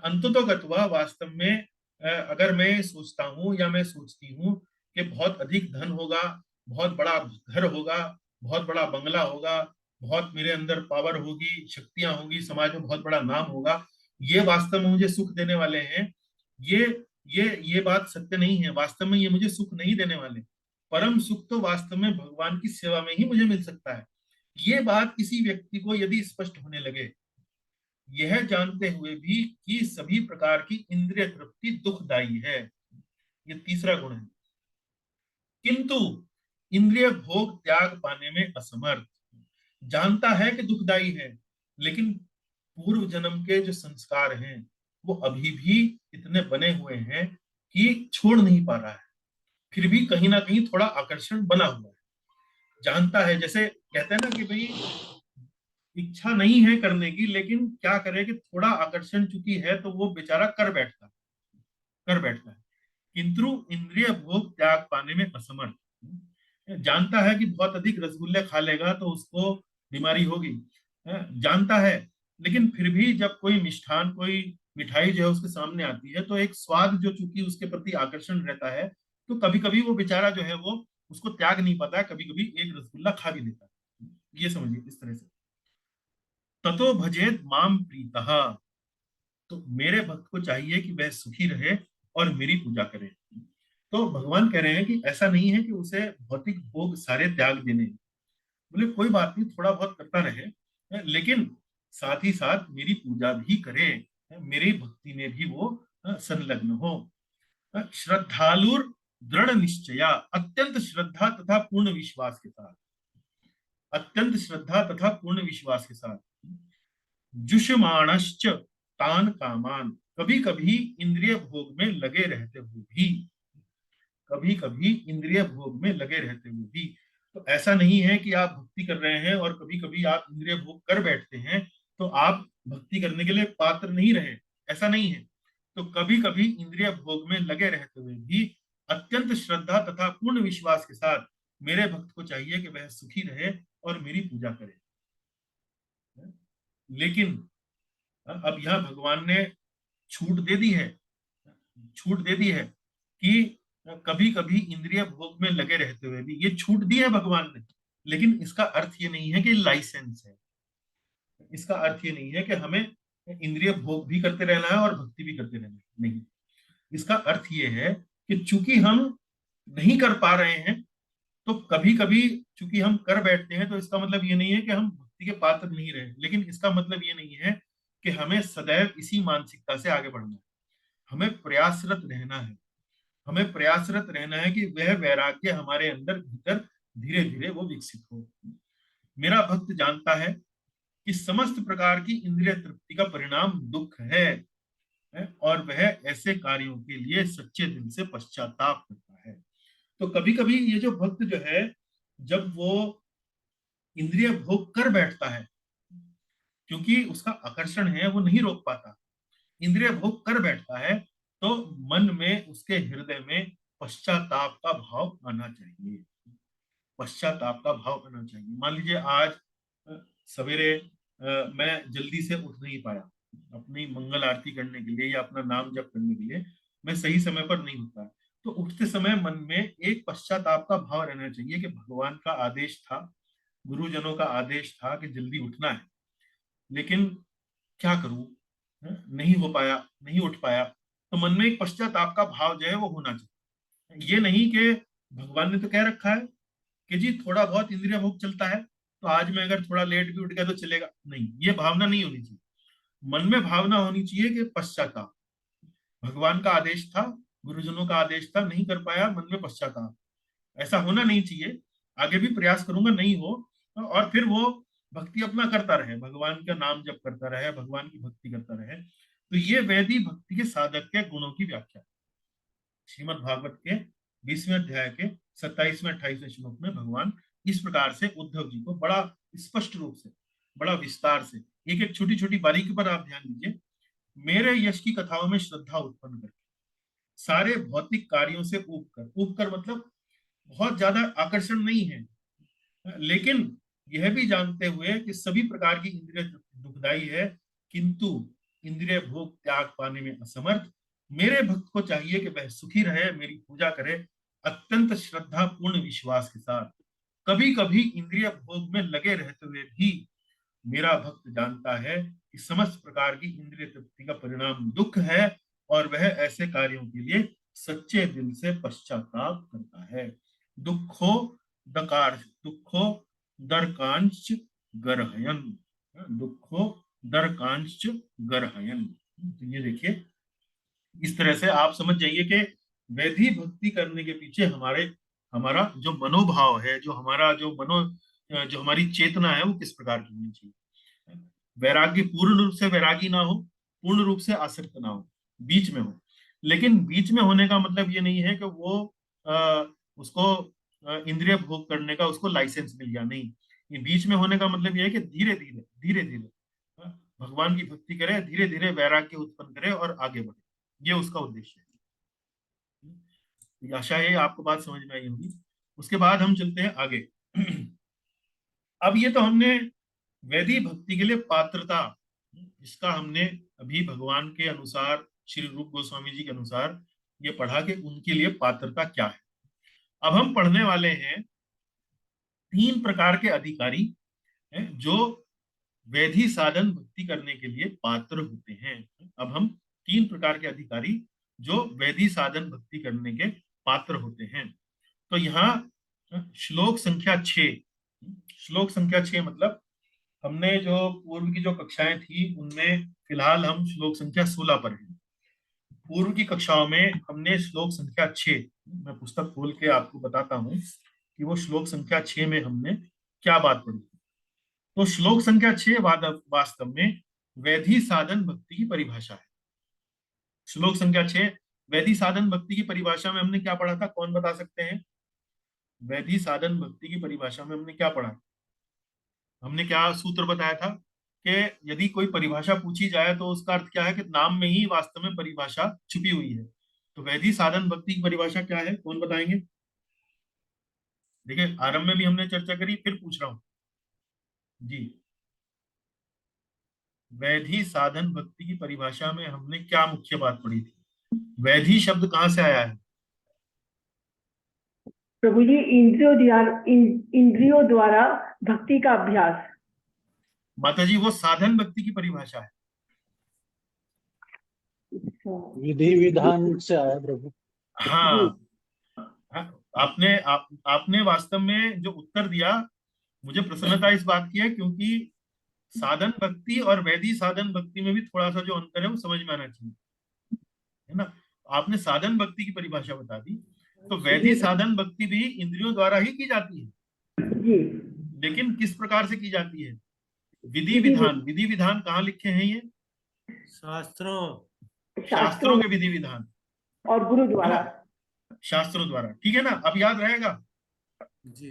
अंततोगत्वा वास्तव में अगर मैं सोचता हूँ या मैं सोचती हूँ कि बहुत अधिक धन होगा, बहुत बड़ा घर होगा, बहुत बड़ा बंगला होगा, बहुत मेरे अंदर पावर होगी, शक्तियां होगी, समाज में बहुत बड़ा नाम होगा, ये वास्तव में मुझे सुख देने वाले हैं, ये बात सत्य नहीं है। वास्तव में ये मुझे सुख नहीं देने वाले। परम सुख तो वास्तव में भगवान की सेवा में ही मुझे मिल सकता है। ये बात किसी व्यक्ति को यदि स्पष्ट होने लगे, यह जानते हुए भी कि सभी प्रकार की इंद्रिय तृप्ति दुखदायी है, ये तीसरा गुण है। किंतु इंद्रिय भोग त्याग पाने में असमर्थ, जानता है कि दुखदायी है, लेकिन पूर्व जन्म के जो संस्कार हैं वो अभी भी इतने बने हुए हैं कि छोड़ नहीं पा रहा है। फिर भी कहीं ना कहीं थोड़ा आकर्षण बना हुआ है। जानता है, जैसे कहते हैं ना कि भाई इच्छा नहीं है करने की, लेकिन क्या करे कि थोड़ा आकर्षण चुकी है तो वो बेचारा कर बैठता। कर बैठता है, किंतु इंद्रिय भोग त्याग पाने में असमर्थ। जानता है कि बहुत अधिक रसगुल्ले खा लेगा तो उसको बीमारी होगी, जानता है, लेकिन फिर भी जब कोई मिष्ठान, कोई मिठाई जो है उसके सामने आती है तो एक स्वाद जो चूंकि उसके प्रति आकर्षण रहता है, तो कभी कभी वो बेचारा जो है वो उसको त्याग नहीं पाता है, कभी कभी एक रसगुल्ला खा भी लेता है। ये समझिए इस तरह से। ततो भजेत माम प्रीतः, तो मेरे भक्त को चाहिए कि वह सुखी रहे और मेरी पूजा करे। तो भगवान कह रहे हैं कि ऐसा नहीं है कि उसे भौतिक भोग सारे त्याग देने, बोले कोई बात नहीं, थोड़ा बहुत करता रहे, लेकिन साथ ही साथ मेरी पूजा भी करे, मेरी भक्ति में भी वो संलग्न हो। श्रद्धालुर दृढ़ निश्चया, अत्यंत श्रद्धा तथा पूर्ण विश्वास के साथ, अत्यंत श्रद्धा तथा पूर्ण विश्वास के साथ। जुषमाणश्च तान कामान, कभी कभी इंद्रिय भोग में लगे रहते हुए भी, कभी कभी इंद्रिय भोग में लगे रहते हुए भी। तो ऐसा नहीं है कि आप भक्ति कर रहे हैं और कभी कभी आप इंद्रिय भोग कर बैठते हैं तो आप भक्ति करने के लिए पात्र नहीं रहे, ऐसा नहीं है। तो कभी कभी इंद्रिय भोग में लगे रहते हुए भी अत्यंत श्रद्धा तथा पूर्ण विश्वास के साथ मेरे भक्त को चाहिए कि वह सुखी रहे और मेरी पूजा करे। लेकिन अब यहां भगवान ने छूट दे दी है, छूट दे दी है कि कभी कभी इंद्रिय भोग में लगे रहते हुए भी, ये छूट दी है भगवान ने, लेकिन इसका अर्थ ये नहीं है कि लाइसेंस है, इसका अर्थ ये नहीं है कि हमें इंद्रिय भोग भी करते रहना है और भक्ति भी करते रहना है, नहीं। इसका अर्थ ये है कि चूंकि हम नहीं कर पा रहे हैं तो कभी कभी चूंकि हम कर बैठते हैं, तो इसका मतलब ये नहीं है कि हम भक्ति के पात्र नहीं रहे, लेकिन इसका मतलब ये नहीं है कि हमें सदैव इसी मानसिकता से आगे बढ़ना है। हमें प्रयासरत रहना है, हमें प्रयासरत रहना है कि वह वैराग्य हमारे अंदर भीतर धीरे धीरे वो विकसित हो। मेरा भक्त जानता है कि समस्त प्रकार की इंद्रिय तृप्ति का परिणाम दुख है, और वह ऐसे कार्यों के लिए सच्चे दिल से पश्चाताप करता है। तो कभी कभी ये जो भक्त जो है, जब वो इंद्रिय भोग कर बैठता है, क्योंकि उसका आकर्षण है वो नहीं रोक पाता, इंद्रिय भोग कर बैठता है, तो मन में, उसके हृदय में पश्चाताप का भाव आना चाहिए, पश्चाताप का भाव आना चाहिए। मान लीजिए आज सवेरे मैं जल्दी से उठ नहीं पाया अपनी मंगल आरती करने के लिए या अपना नाम जप करने के लिए, मैं सही समय पर नहीं उठता, तो उठते समय मन में एक पश्चाताप का भाव रहना चाहिए कि भगवान का आदेश था, गुरुजनों का आदेश था कि जल्दी उठना है, लेकिन क्या करूं, नहीं हो पाया, नहीं उठ पाया। तो मन में एक पश्चाताप का भाव जो है वो होना चाहिए। ये नहीं कि भगवान ने तो कह रखा है कि जी थोड़ा बहुत इंद्रिय भोग चलता है, तो आज मैं अगर थोड़ा लेट भी उठ गया तो चलेगा, नहीं, ये भावना नहीं होनी चाहिए। मन में भावना होनी चाहिए कि पश्चाताप, भगवान का आदेश था, गुरुजनों का आदेश था, नहीं कर पाया, मन में पश्चाताप, ऐसा होना नहीं चाहिए। आगे भी प्रयास करूंगा, नहीं हो, और फिर वो भक्ति अपना करता रहे, भगवान का नाम जप करता रहे, भगवान की भक्ति करता रहे। तो ये वैदिक भक्ति के साधक के गुणों की व्याख्या श्रीमद् भागवत के 20वें अध्याय के 27वें 28वें श्लोक में भगवान इस प्रकार से उद्धव जी को बड़ा स्पष्ट रूप से, बड़ा विस्तार से, एक एक छोटी छोटी बारीकी पर आप ध्यान दीजिए। मेरे यश की कथाओं में श्रद्धा उत्पन्न करके, सारे भौतिक कार्यों से ऊब कर, ऊब कर मतलब बहुत ज्यादा आकर्षण नहीं है, लेकिन यह भी जानते हुए कि सभी प्रकार की इंद्रिय दुखदाई है, किंतु इंद्रिय भोग त्याग पाने में असमर्थ, मेरे भक्त को चाहिए कि वह सुखी रहे, मेरी पूजा करे अत्यंत श्रद्धा पूर्ण विश्वास के साथ। कभी कभी इंद्रिय भोग में लगे रहते हुए भी मेरा भक्त जानता है कि समस्त प्रकार की इंद्रिय तृप्ति का परिणाम दुख है, और वह ऐसे कार्यों के लिए सच्चे दिल से पश्चाताप करता है। दुखो दकार, दुखो दरकांच गरहयन, दुखो दरकांच गरहयन। तो ये देखिए, इस तरह से आप समझ जाइए कि वैधि भक्ति करने के पीछे हमारा जो मनोभाव है, जो हमारी चेतना है, वो किस प्रकार की होनी चाहिए। वैराग्य पूर्ण रूप से वैरागी ना हो, पूर्ण रूप से आसक्त ना हो, बीच में हो। लेकिन बीच में होने का मतलब ये नहीं है कि वो उसको इंद्रिय भोग करने का उसको लाइसेंस मिल गया, नहीं। ये बीच में होने का मतलब ये है कि धीरे धीरे भगवान की भक्ति करे, धीरे धीरे वैराग्य उत्पन्न करे और आगे बढ़े, ये उसका उद्देश्य है। तो आशा है आपको बात समझ में आई होगी। उसके बाद हम चलते हैं आगे। अब ये तो हमने वैदिक भक्ति के लिए पात्रता, इसका हमने अभी भगवान के अनुसार, श्री रूप गोस्वामी जी के अनुसार ये पढ़ा कि उनके लिए पात्रता क्या है। अब हम पढ़ने वाले हैं 3 प्रकार के अधिकारी हैं जो वैधि साधन भक्ति करने के लिए पात्र होते हैं। अब हम 3 प्रकार के अधिकारी जो वैधि साधन भक्ति करने के पात्र होते हैं। तो यहाँ श्लोक संख्या 6, श्लोक संख्या 6 मतलब हमने जो पूर्व की जो कक्षाएं थी उनमें फिलहाल हम श्लोक संख्या 16 पर हैं। पूर्व की कक्षाओं में हमने श्लोक संख्या 6, मैं पुस्तक खोल के आपको बताता हूं कि वो श्लोक संख्या 6 में हमने क्या बात पढ़ी। तो श्लोक संख्या 6 वास्तव में वैधि साधन भक्ति की परिभाषा है। श्लोक संख्या 6 वैधि साधन भक्ति की परिभाषा में हमने क्या पढ़ा था, कौन बता सकते हैं? वैधि साधन भक्ति की परिभाषा में हमने क्या पढ़ा? हमने क्या सूत्र बताया था कि यदि कोई परिभाषा पूछी जाए तो उसका अर्थ क्या है कि नाम में ही वास्तव में परिभाषा छुपी हुई है। तो वैधि साधन भक्ति की परिभाषा क्या है, कौन बताएंगे? देखिए आरंभ में भी हमने चर्चा करी, फिर पूछ रहा हूं जी। वैधि साधन भक्ति की परिभाषा में हमने क्या मुख्य बात पढ़ी थी? वैधि शब्द कहां से आया है? प्रभु जी, इंद्रियों द्वारा भक्ति का अभ्यास। माता जी वो साधन भक्ति की परिभाषा है। विधि विधान से आया प्रभु। हाँ, आपने वास्तव में जो उत्तर दिया, मुझे प्रसन्नता इस बात की है क्योंकि साधन भक्ति और वैधि साधन भक्ति में भी थोड़ा सा जो अंतर है वो समझ में आना चाहिए, है ना। आपने साधन भक्ति की परिभाषा बता दी, तो वैधि साधन भक्ति भी इंद्रियों द्वारा ही की जाती है जी। लेकिन किस प्रकार से की जाती है? विधि विधान। विधि विधान कहाँ लिखे हैं? ये शास्त्रों के विधि विधान और गुरु द्वारा, शास्त्रों द्वारा। ठीक है ना, अब याद रहेगा जी,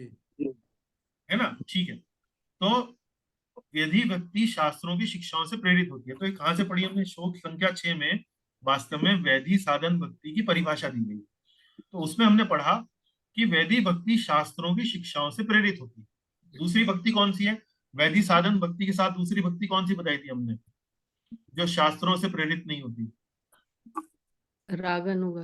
है ना। ठीक है, तो विधि भक्ति शास्त्रों की शिक्षाओं से प्रेरित होती है। तो ये कहां से पढ़ी हमने? श्लोक संख्या 6 में वास्तव में वैधि साधन भक्ति की परिभाषा दी गई। तो उसमें हमने पढ़ा कि वैधि भक्ति शास्त्रों की शिक्षाओं से प्रेरित होती है। दूसरी भक्ति कौन सी है? वैधि साधन भक्ति के साथ दूसरी भक्ति कौन सी बताई थी हमने, जो शास्त्रों से प्रेरित नहीं होती? रागानुगा।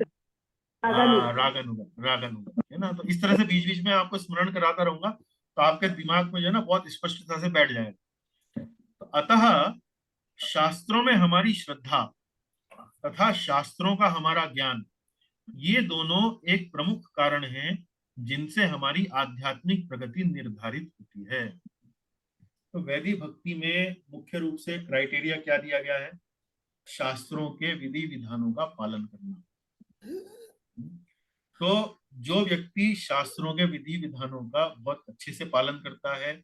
रागानुगा है ना। तो इस तरह से बीच बीच में आपको स्मरण कराता रहूंगा तो आपके दिमाग में जो है ना बहुत स्पष्टता से बैठ जाएगा। तो अतः शास्त्रों में हमारी श्रद्धा तथा शास्त्रों का हमारा ज्ञान, ये दोनों एक प्रमुख कारण हैं जिनसे हमारी आध्यात्मिक प्रगति निर्धारित होती है। तो वैदिक भक्ति में मुख्य रूप से क्राइटेरिया क्या दिया गया है? शास्त्रों के विधि विधानों का पालन करना। तो जो व्यक्ति शास्त्रों के विधि विधानों का बहुत अच्छे से पालन करता है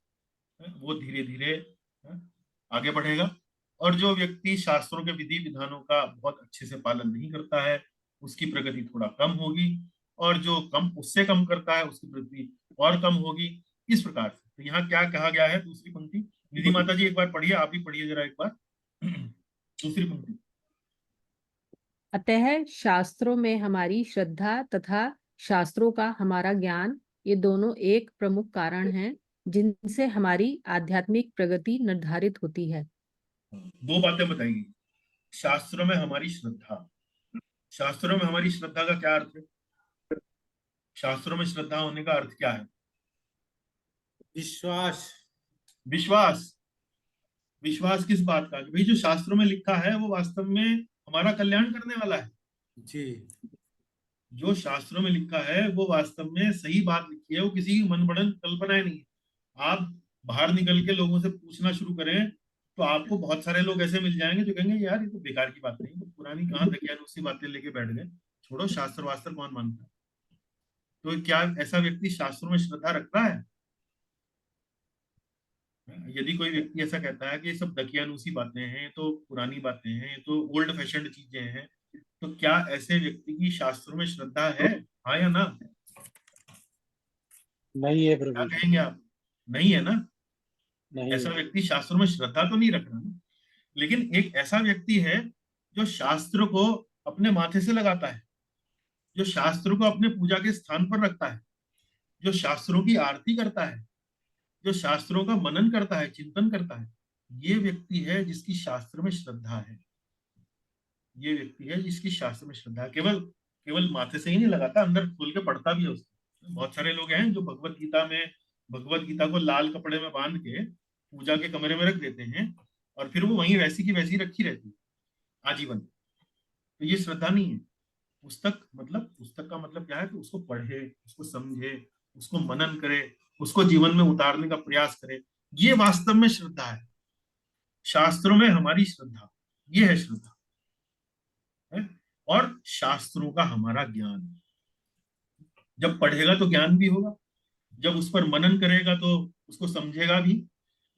वो धीरे धीरे आगे बढ़ेगा, और जो व्यक्ति शास्त्रों के विधि विधानों का बहुत अच्छे से पालन नहीं करता है उसकी प्रगति थोड़ा कम होगी, और जो कम उससे कम करता है उसकी प्रगति और कम होगी। इस प्रकार से तो यहाँ क्या कहा गया है? दूसरी पंक्ति निधि माता जी एक बार पढ़िए, आप भी पढ़िए जरा एक बार दूसरी पंक्ति। अतः शास्त्रों में हमारी श्रद्धा तथा शास्त्रों का हमारा ज्ञान, ये दोनों एक प्रमुख कारण हैं जिनसे हमारी आध्यात्मिक प्रगति निर्धारित होती है। 2 बातें बताएंगी। शास्त्रों में हमारी श्रद्धा, शास्त्रों में हमारी श्रद्धा का क्या अर्थ है? शास्त्रों में श्रद्धा होने का अर्थ क्या है? विश्वास। विश्वास। विश्वास किस बात का? भाई जो शास्त्रों में लिखा है वो वास्तव में हमारा कल्याण करने वाला है। जी, जो शास्त्रों में लिखा है वो वास्तव में सही बात लिखी है, वो किसी की मनगढ़ंत कल्पनाएं नहीं है। आप बाहर निकल के लोगों से पूछना शुरू करें तो आपको बहुत सारे लोग ऐसे मिल जाएंगे जो कहेंगे यार ये तो बेकार की बात नहीं, तो पुरानी कहाँ दकियानूसी बातें लेके बैठ गए, छोड़ो, शास्त्र वास्त्र कौन मानता है। तो क्या ऐसा व्यक्ति शास्त्रों में श्रद्धा रखता है? यदि कोई व्यक्ति ऐसा कहता है कि ये सब दकियानूसी बातें हैं, तो पुरानी बातें हैं, तो ओल्ड फैशन्ड चीजें हैं, तो क्या ऐसे व्यक्ति की शास्त्रों में श्रद्धा है? हाँ या ना? नहीं है क्या प्रभु। कहेंगे आप? नहीं है ना। नहीं ऐसा है। व्यक्ति शास्त्रों में श्रद्धा तो नहीं रख रहा ना, लेकिन एक ऐसा व्यक्ति है जो शास्त्र को अपने माथे से लगाता है, जो शास्त्रों को अपने पूजा के स्थान पर रखता है, जो शास्त्रों की आरती करता है, जो शास्त्रों का मनन करता है, चिंतन करता है, ये व्यक्ति है जिसकी शास्त्र में श्रद्धा है। ये व्यक्ति है जिसकी शास्त्र में श्रद्धा है। केवल केवल माथे से ही नहीं लगाता, अंदर खोल के पढ़ता भी है उसको। बहुत सारे लोग हैं जो भगवत गीता को लाल कपड़े में बांध के पूजा के कमरे में रख देते हैं और फिर वो वहीं वैसी की वैसी रखी रहती है आजीवन। तो ये श्रद्धा नहीं है। पुस्तक का मतलब क्या है कि उसको पढ़े, उसको समझे, उसको मनन करे, उसको जीवन में उतारने का प्रयास करे, ये वास्तव में श्रद्धा है। शास्त्रों में हमारी श्रद्धा, ये है श्रद्धा है? और शास्त्रों का हमारा ज्ञान। जब पढ़ेगा तो ज्ञान भी होगा, जब उस पर मनन करेगा तो उसको समझेगा भी,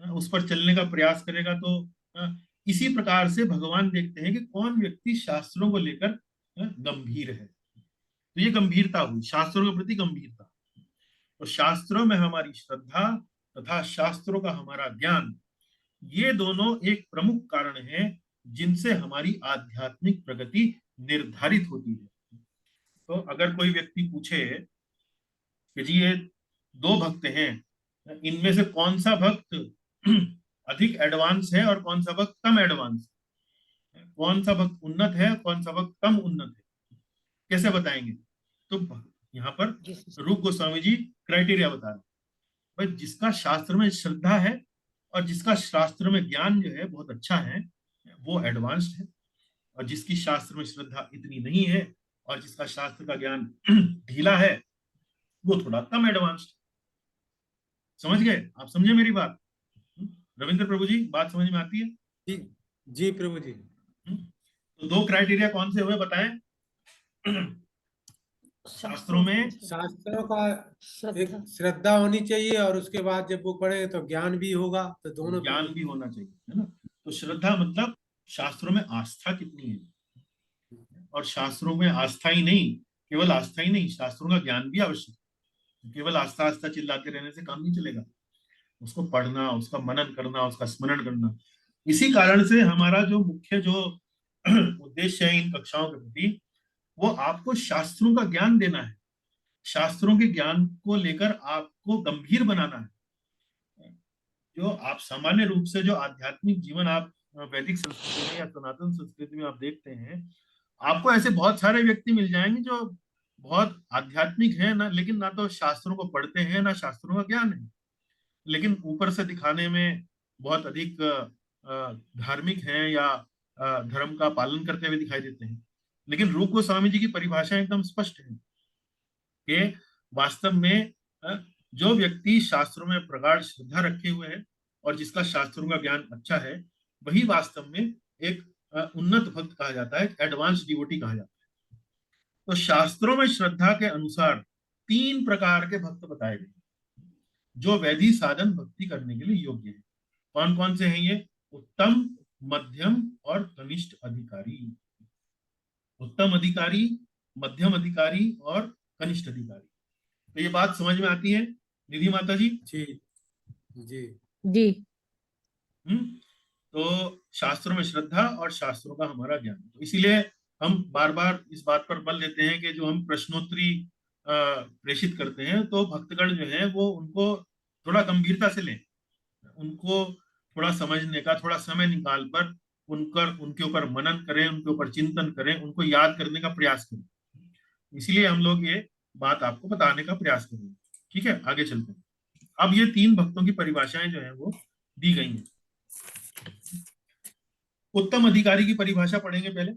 उस पर चलने का प्रयास करेगा। तो इसी प्रकार से भगवान देखते हैं कि कौन व्यक्ति शास्त्रों को लेकर गंभीर है। तो ये गंभीरता हुई, शास्त्रों के प्रति गंभीरता। तो शास्त्रों में हमारी श्रद्धा तथा शास्त्रों का हमारा ज्ञान, ये दोनों एक प्रमुख कारण है जिनसे हमारी आध्यात्मिक प्रगति निर्धारित होती है। तो अगर कोई व्यक्ति पूछे कि जी ये दो भक्त हैं, इनमें से कौन सा भक्त अधिक एडवांस है और कौन सा भक्त कम एडवांस है, कौन सा भक्त उन्नत है, कौन सा भक्त कम उन्नत है, कैसे बताएंगे? तो यहाँ पर रूप गोस्वामी जी क्राइटेरिया बता रहे, भाई जिसका शास्त्र में श्रद्धा है और जिसका शास्त्र में ज्ञान जो है बहुत अच्छा है, वो एडवांस्ड है। और जिसकी शास्त्र में श्रद्धा इतनी नहीं है और जिसका शास्त्र का ज्ञान ढीला है, वो थोड़ा कम एडवांस्ड। समझ गए? आप समझे मेरी बात? रविंद्र प्रभु जी, बात समझ में आती है? जी जी प्रभु जी। तो दो क्राइटेरिया कौन से हुए बताएं? शास्त्रों में शास्त्रों का एक श्रद्धा होनी चाहिए और उसके बाद जब वो पढ़ेंगे तो ज्ञान भी होगा, तो दोनों ज्ञान भी होना चाहिए, है ना? तो श्रद्धा मतलब शास्त्रों में आस्था कितनी है। और शास्त्रों में आस्था ही नहीं, केवल आस्था ही नहीं, शास्त्रों का ज्ञान भी आवश्यक है। केवल आस्था आस्था चिल्लाते रहने से काम नहीं चलेगा, उसको पढ़ना, उसका मनन करना, उसका स्मरण करना। इसी कारण से हमारा जो मुख्य जो उद्देश्य है इन कक्षाओं के प्रति, वो आपको शास्त्रों का ज्ञान देना है। शास्त्रों के ज्ञान को लेकर आपको गंभीर बनाना है। जो आप सामान्य रूप से जो आध्यात्मिक जीवन आप वैदिक संस्कृति में या सनातन संस्कृति में आप देखते हैं, आपको ऐसे बहुत सारे व्यक्ति मिल जाएंगे जो बहुत आध्यात्मिक है ना, लेकिन ना तो शास्त्रों को पढ़ते हैं ना शास्त्रों का ज्ञान है, लेकिन ऊपर से दिखाने में बहुत अधिक धार्मिक हैं या धर्म का पालन करते हुए दिखाई देते हैं। लेकिन रूप गोस्वामी जी की परिभाषा एकदम स्पष्ट है कि वास्तव में जो व्यक्ति शास्त्रों में प्रगाढ़ श्रद्धा रखे हुए है और जिसका शास्त्रों का ज्ञान अच्छा है, वही वास्तव में एक उन्नत भक्त कहा जाता है, एडवांस डिवोटी कहा जाता है। तो शास्त्रों में श्रद्धा के अनुसार 3 प्रकार के भक्त बताए गए जो वैधि साधन भक्ति करने के लिए योग्य है। कौन कौन से हैं ये? उत्तम, मध्यम और कनिष्ठ अधिकारी। उत्तम अधिकारी, मध्यम अधिकारी और कनिष्ठ अधिकारी। तो ये बात समझ में आती है निधि माता जी? जी जी जी। तो शास्त्रों में श्रद्धा और शास्त्रों का हमारा ज्ञान। तो इसीलिए हम बार बार इस बात पर बल देते हैं कि जो हम प्रश्नोत्तरी प्रेषित करते हैं, तो भक्तगण जो है वो उनको थोड़ा गंभीरता से लें, उनको थोड़ा समझने का थोड़ा समय निकाल पर उनके ऊपर मनन करें, उनके ऊपर चिंतन करें, उनको याद करने का प्रयास करें। इसलिए हम लोग ये बात आपको बताने का प्रयास करेंगे। ठीक है, आगे चलते हैं। अब ये 3 भक्तों की परिभाषाएं जो है वो दी गई हैं। उत्तम अधिकारी की परिभाषा पढ़ेंगे पहले।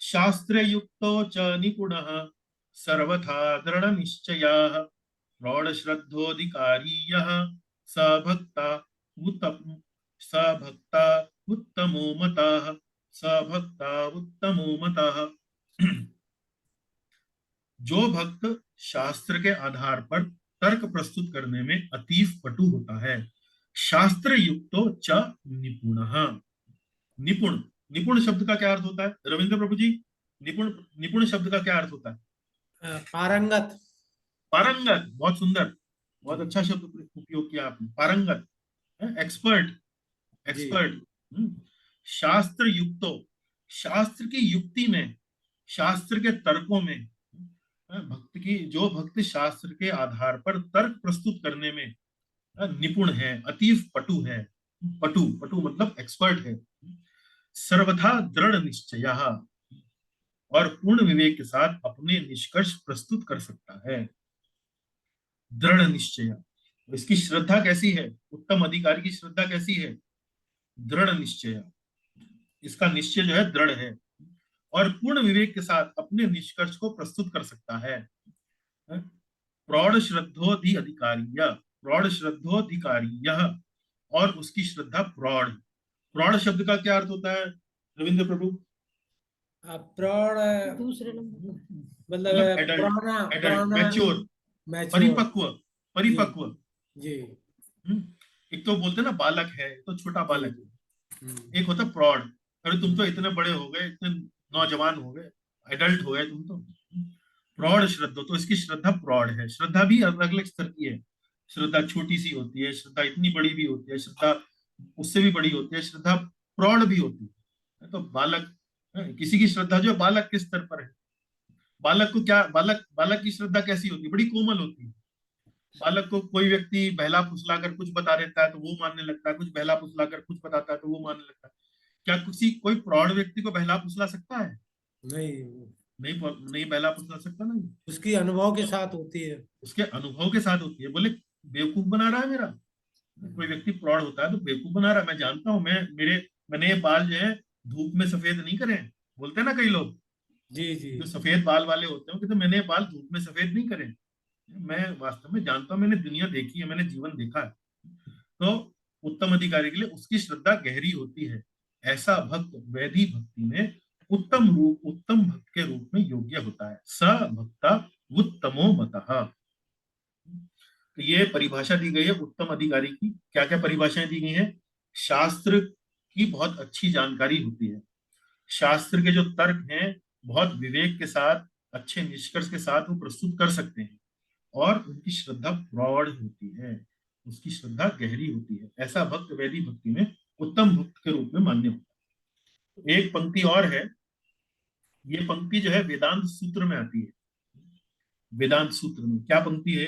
शास्त्रे युक्तो च निपुणः सर्वथा दृढ़ निश्चयः प्रौढ़ श्रद्धोधिकारी यः स भक्ता उत्तमो मतः स भक्ता उत्तमो मतः। जो भक्त शास्त्र के आधार पर तर्क प्रस्तुत करने में अतीव पटु होता है। शास्त्र युक्तो च निपुणः। निपुण, निपुण शब्द का क्या अर्थ होता है रविंद्र प्रभु जी? निपुण शब्द का क्या अर्थ होता है? पारंगत। पारंगत, बहुत सुंदर, बहुत अच्छा शब्द उपयोग किया आपने, पारंगत, एक्सपर्ट, एक्सपर्ट। शास्त्र युक्तो, शास्त्र की युक्ति में शास्त्र के तर्कों में, भक्त शास्त्र के आधार पर तर्क प्रस्तुत करने में निपुण है, अतीव पटु है, पटु पटु मतलब एक्सपर्ट है, सर्वथा दृढ़ निश्चय और पूर्ण विवेक के साथ अपने निष्कर्ष प्रस्तुत कर सकता है। दृढ़ निश्चय, इसकी श्रद्धा कैसी है? उत्तम अधिकारी की श्रद्धा कैसी है? दृढ़ निश्चय, इसका निश्चय जो है दृढ़ है और पूर्ण विवेक के साथ अपने निष्कर्ष को प्रस्तुत कर सकता है। प्रौढ़ श्रद्धोधि अधिकारी, प्रौढ़ श्रद्धोधिकारी, और उसकी श्रद्धा प्रौढ़। प्रौढ़ शब्द का क्या अर्थ होता है रविंद्र प्रभु? प्रौढ़ दूसरे नंबर मतलब एडल्ट, मैच्योर, परिपक्व जी। एक तो बोलते ना बालक है, तो छोटा बालक है, एक होता प्रौढ़, अरे तुम तो इतने बड़े हो गए, इतने नौजवान हो गए, एडल्ट हो गए तुम तो। प्रौढ़ श्रद्धा, तो इसकी श्रद्धा प्रौढ़ है। श्रद्धा भी अलग अलग स्तर की है, श्रद्धा छोटी सी होती है, श्रद्धा इतनी बड़ी भी होती है, श्रद्धा उससे भी बड़ी होती है, श्रद्धा प्रौढ़ भी होती है। तो बालक, किसी की श्रद्धा जो बालक के स्तर पर है, बालक को क्या, बालक की श्रद्धा कैसी होती है? बड़ी कोमल होती है। बालक को कोई व्यक्ति बहला फुसलाकर कुछ बता देता है तो वो मानने लगता है, कुछ बहला फुसलाकर कुछ बताता है तो वो मानने लगता है। क्या कोई प्रौढ़ व्यक्ति को बहला फुसला सकता है? नहीं बहला फुसला सकता। नहीं, उसकी अनुभव के साथ होती है, उसके अनुभव के साथ होती है। बोले बेवकूफ बना रहा है मेरा, कोई व्यक्ति प्रौढ़ होता है तो बेवकूफ बना रहा है, मैं जानता हूँ, मैंने ये बाल जो है धूप में सफेद नहीं करे, बोलते हैं ना कई लोग, जी जी, जो सफेद बाल वाले होते हैं, तो मैंने बाल धूप में सफेद नहीं करे, मैं वास्तव में जानता हूं, मैंने दुनिया देखी है, मैंने जीवन देखा है। तो उत्तम अधिकारी के लिए उसकी श्रद्धा गहरी होती है। ऐसा भक्त वैधि भक्ति में उत्तम भक्त के रूप में योग्य होता है। स भक्ता उत्तमो मतः। तो ये परिभाषा दी गई है उत्तम अधिकारी की। क्या क्या परिभाषाएं दी गई हैं? शास्त्र की बहुत अच्छी जानकारी होती है, शास्त्र के जो तर्क हैं बहुत विवेक के साथ, अच्छे निष्कर्ष के साथ वो प्रस्तुत कर सकते हैं, और उनकी श्रद्धा प्रौढ़ होती है, उसकी श्रद्धा गहरी होती है। ऐसा भक्त वैधि भक्ति में उत्तम भक्त के रूप में मान्य होता है। एक पंक्ति और है, ये पंक्ति जो है वेदांत सूत्र में आती है। वेदांत सूत्र में क्या पंक्ति है?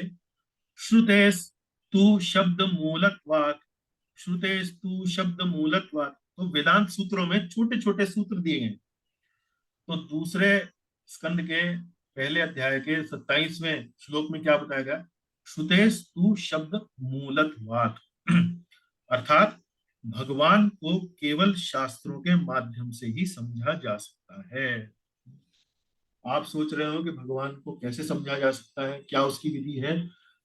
श्रुतेस्तु शब्द मूलत्वात्, श्रुतेस्तु शब्द मूलत्वात्। तो वेदांत सूत्रों में छोटे छोटे सूत्र दिए गए। तो दूसरे स्कंद के पहले अध्याय के 27वें श्लोक में क्या बताया गया? श्रुतेस्तु शब्द मूलत्वात्, अर्थात भगवान को केवल शास्त्रों के माध्यम से ही समझा जा सकता है। आप सोच रहे हो कि भगवान को कैसे समझा जा सकता है, क्या उसकी विधि है?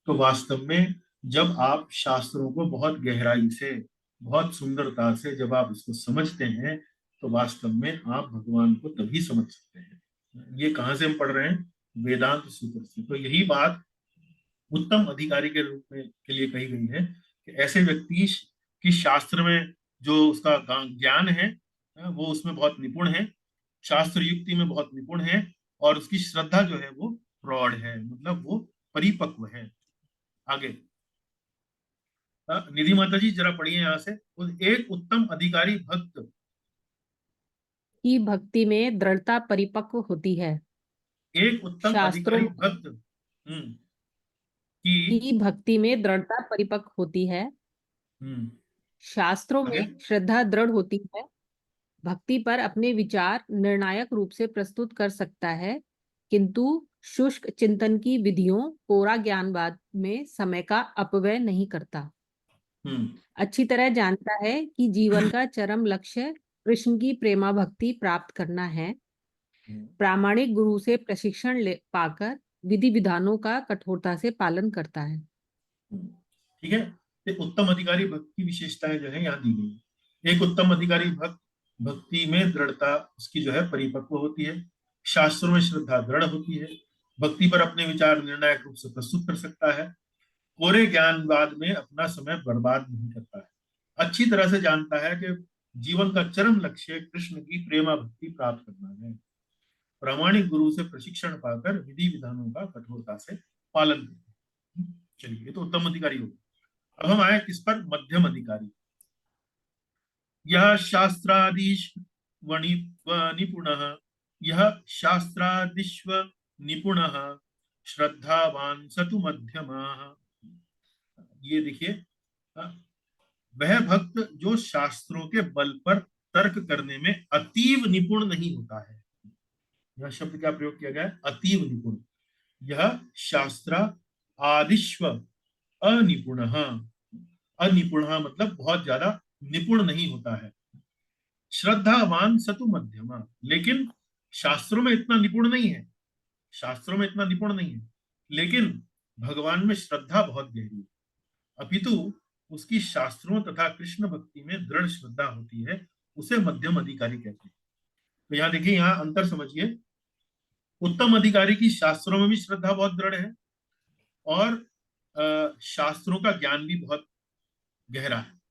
तो वास्तव में जब आप शास्त्रों को बहुत गहराई से, बहुत सुंदरता से जब आप इसको समझते हैं, तो वास्तव में आप भगवान को तभी समझ सकते हैं। ये कहाँ से हम पढ़ रहे हैं? वेदांत सूत्र से। तो यही बात उत्तम अधिकारी के रूप में के लिए कही गई है कि ऐसे व्यक्ति की शास्त्र में जो उसका ज्ञान है वो उसमें बहुत निपुण है, शास्त्र युक्ति में बहुत निपुण है, और उसकी श्रद्धा जो है वो प्रौढ़ है, मतलब वो परिपक्व है। आगे निधि माता जी जरा पढ़िए यहाँ से। एक उत्तम अधिकारी भक्त की भक्ति में दृढ़ता परिपक्व होती है। एक उत्तम अधिकारी भक्त की भक्ति में दृढ़ता परिपक्व होती है। शास्त्रों में श्रद्धा दृढ़ होती है, भक्ति पर अपने विचार निर्णायक रूप से प्रस्तुत कर सकता है, किंतु शुष्क चिंतन की विधियों, कोरा ज्ञानवाद में समय का अपव्यय नहीं करता। अच्छी तरह जानता है कि जीवन का चरम लक्ष्य कृष्ण की प्रेमा भक्ति प्राप्त करना है। प्रामाणिक गुरु से प्रशिक्षण पाकर विधि विधानों का कठोरता से पालन करता है। ठीक है, तो उत्तम अधिकारी भक्त की विशेषताएं जो है यहाँ दी गई। एक उत्तम अधिकारी भक्त भक्ति में दृढ़ता उसकी जो है परिपक्व होती है, शास्त्रों में श्रद्धा दृढ़ होती है, भक्ति पर अपने विचार निर्णायक रूप से प्रस्तुत कर सकता है, कोरे ज्ञानवाद में अपना समय बर्बाद नहीं करता है, अच्छी तरह से जानता है कि जीवन का चरम लक्ष्य कृष्ण की प्रेमा भक्ति प्राप्त करना है, प्रामाणिक गुरु से प्रशिक्षण पाकर विधि विधानों का कठोरता से पालन करना। चलिए, ये तो उत्तम अधिकारी हो। अब हम आए किस पर? मध्यम अधिकारी। यह शास्त्रादीश निपुणः यह शास्त्रादिष्व निपुणः श्रद्धावान सतु मध्यमः। ये देखिए, वह भक्त जो शास्त्रों के बल पर तर्क करने में अतीव निपुण नहीं होता है। यह शब्द क्या प्रयोग किया गया है? अतीव निपुण। यह शास्त्र आदिश्व अनिपुण। अनिपुण मतलब बहुत ज्यादा निपुण नहीं होता है। श्रद्धावान सतु मध्यम, लेकिन शास्त्रों में इतना निपुण नहीं है, शास्त्रों में इतना निपुण नहीं है, लेकिन भगवान में श्रद्धा बहुत गहरी है, अपितु उसकी शास्त्रों तथा कृष्ण भक्ति में दृढ़ श्रद्धा होती है, उसे मध्यम अधिकारी कहते हैं। तो यहाँ देखिए, यहाँ अंतर समझिए। उत्तम अधिकारी की शास्त्रों में भी श्रद्धा बहुत दृढ़ है और शास्त्रों का ज्ञान भी बहुत गहरा है।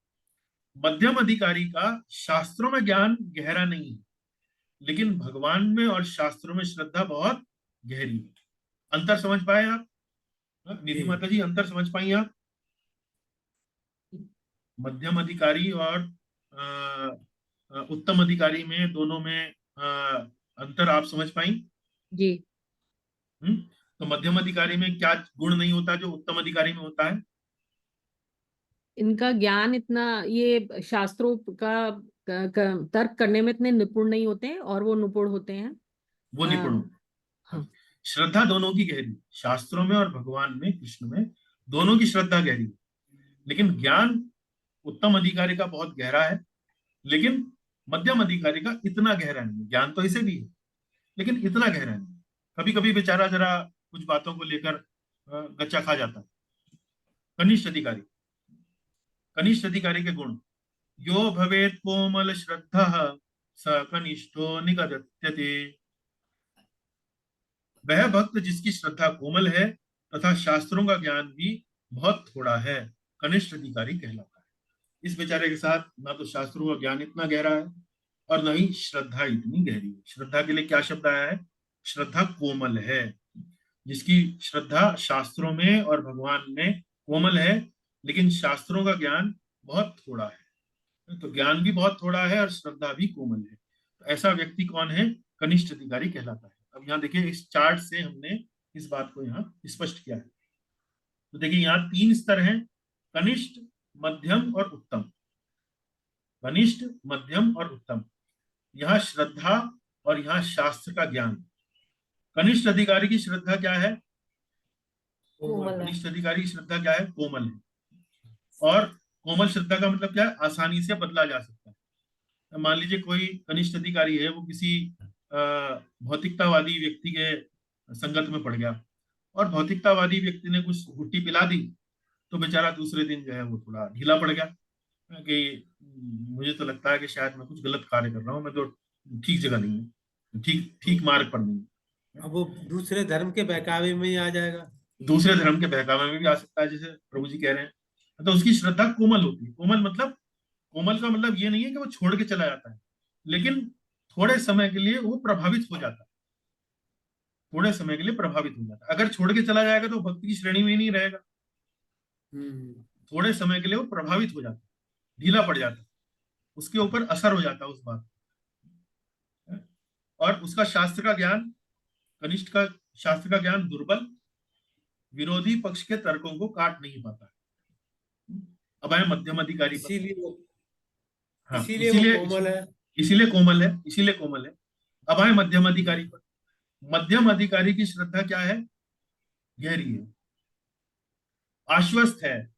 मध्यम अधिकारी का शास्त्रों में ज्ञान गहरा नहीं है, लेकिन भगवान में और शास्त्रों में श्रद्धा बहुत गहरी है। अंतर समझ पाए आप? निधि माता जी, अंतर समझ पाई आप? मध्यम अधिकारी और उत्तम अधिकारी में, दोनों में अंतर आप समझ पाई? जी। तो मध्यम अधिकारी में क्या गुण नहीं होता जो उत्तम अधिकारी में होता है? इनका ज्ञान इतना, ये शास्त्रों का तर्क करने में इतने निपुण नहीं होते हैं, और वो निपुण होते हैं, वो निपुण। हाँ। श्रद्धा दोनों की गहरी, शास्त्रों में और भगवान में, कृष्ण में, दोनों की श्रद्धा गहरी, लेकिन ज्ञान उत्तम अधिकारी का बहुत गहरा है, लेकिन मध्यम अधिकारी का इतना गहरा नहीं। ज्ञान तो इसे भी है, लेकिन इतना गहरा नहीं। कभी कभी बेचारा जरा कुछ बातों को लेकर गच्चा खा जाता है। कनिष्ठ अधिकारी, कनिष्ठ अधिकारी के गुण, यो भवेत् कोमल श्रद्धः स कनिष्ठो निगदत्यते। वह भक्त जिसकी श्रद्धा कोमल है तथा शास्त्रों का ज्ञान भी बहुत थोड़ा है, कनिष्ठ अधिकारी कहलाता है। इस बेचारे के साथ ना तो शास्त्रों का ज्ञान इतना गहरा है और न ही श्रद्धा इतनी गहरी है। श्रद्धा के लिए क्या शब्द आया है? श्रद्धा कोमल है। जिसकी श्रद्धा शास्त्रों में और भगवान में कोमल है, लेकिन शास्त्रों का ज्ञान बहुत थोड़ा है। तो ज्ञान भी बहुत थोड़ा है और श्रद्धा भी कोमल है। तो ऐसा व्यक्ति कौन है? कनिष्ठ अधिकारी कहलाता है। अब यहाँ देखिए, इस चार्ट से हमने इस बात को यहाँ स्पष्ट किया है। तो देखिए, यहाँ 3 स्तर हैं: कनिष्ठ, मध्यम और उत्तम। कनिष्ठ, मध्यम और उत्तम। यहाँ श्रद्धा और यहाँ शास्त्र का ज्ञान। कनिष्ठ अधिकारी की श्रद्धा क्या है? कनिष्ठ अधिकारी की श्रद्धा क्या है? कोमल है। और कोमल श्रद्धा का मतलब क्या है? आसानी से बदला जा सकता है। मान लीजिए कोई कनिष्ठ अधिकारी है, वो किसी भौतिकतावादी व्यक्ति के संगत में पड़ गया और भौतिकतावादी व्यक्ति ने कुछ घुट्टी पिला दी, तो बेचारा दूसरे दिन जो है वो थोड़ा ढीला पड़ गया कि मुझे तो लगता है कि शायद मैं कुछ गलत कार्य कर रहा हूँ, मैं तो ठीक जगह नहीं हूँ, ठीक मार्ग पर नहीं हूँ। अब वो दूसरे धर्म के बहकावे में ही आ जाएगा। दूसरे धर्म के बहकावे में भी आ सकता है, जैसे प्रभु जी कह रहे हैं। तो उसकी श्रद्धा कोमल होती है। कोमल का मतलब ये नहीं है कि वो छोड़ के चला जाता है, लेकिन थोड़े समय के लिए वो प्रभावित हो जाता है। थोड़े समय के लिए प्रभावित हो जाता है। अगर छोड़ के चला जाएगा तो भक्ति की श्रेणी में ही नहीं रहेगा। थोड़े समय के लिए वो प्रभावित हो जाता है, ढीला पड़ जाता है, उसके ऊपर असर हो जाता है उस बात। और उसका शास्त्र का ज्ञान, कनिष्ठ का शास्त्र का ज्ञान दुर्बल, विरोधी पक्ष के तर्कों को काट नहीं पाता। अब आए मध्यम अधिकारी, इसीलिए कोमल है। अब आए मध्यम अधिकारी पर। मध्यम अधिकारी की श्रद्धा क्या है? गहरी है, आश्वस्त है,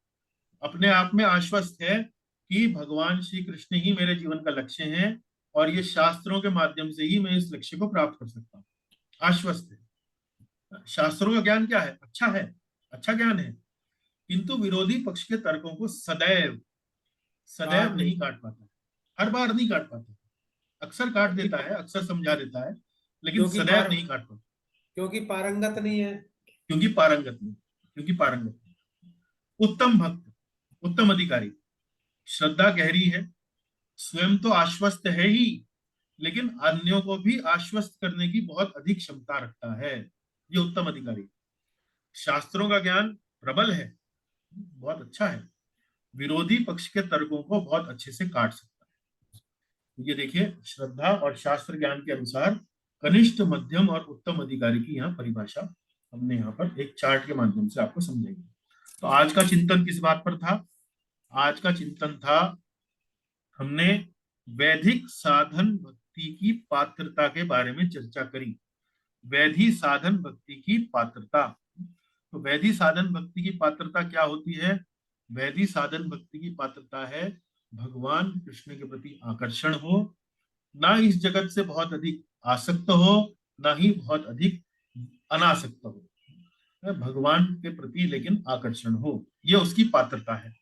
अपने आप में आश्वस्त है कि भगवान श्री कृष्ण ही मेरे जीवन का लक्ष्य है और ये शास्त्रों के माध्यम से ही मैं इस लक्ष्य को प्राप्त कर सकता हूँ। आश्वस्त है। शास्त्रों का ज्ञान क्या है? अच्छा है, अच्छा ज्ञान है, किंतु विरोधी पक्ष के तर्कों को सदैव नहीं काट पाता, हर बार नहीं काट पाता। अक्सर काट देता है, अक्सर समझा देता है, लेकिन सदैव नहीं काट पाता, क्योंकि पारंगत नहीं है। क्योंकि पारंगत नहीं। उत्तम भक्त, उत्तम अधिकारी, श्रद्धा गहरी है, स्वयं तो आश्वस्त है ही, लेकिन अन्यों को भी आश्वस्त करने की बहुत अधिक क्षमता रखता है। ये उत्तम अधिकारी। शास्त्रों का ज्ञान प्रबल है, बहुत अच्छा है, विरोधी पक्ष के तर्कों को बहुत अच्छे से काट सकता है। ये देखिए, श्रद्धा और शास्त्र ज्ञान के अनुसार कनिष्ठ, मध्यम और उत्तम अधिकारी की यहाँ परिभाषा हमने यहाँ पर एक चार्ट के माध्यम से आपको समझाएंगे। तो आज का चिंतन किस बात पर था? आज का चिंतन था, हमने वैदिक साधन भक्ति की पात्रता के बारे में चर्चा करी। वैधि साधन भक्ति की पात्रता। तो वैधि साधन भक्ति की पात्रता क्या होती है? वैधि साधन भक्ति की पात्रता है भगवान कृष्ण के प्रति आकर्षण हो, ना इस जगत से बहुत अधिक आसक्त हो, ना ही बहुत अधिक अनासक्त हो, भगवान के प्रति लेकिन आकर्षण हो, यह उसकी पात्रता है।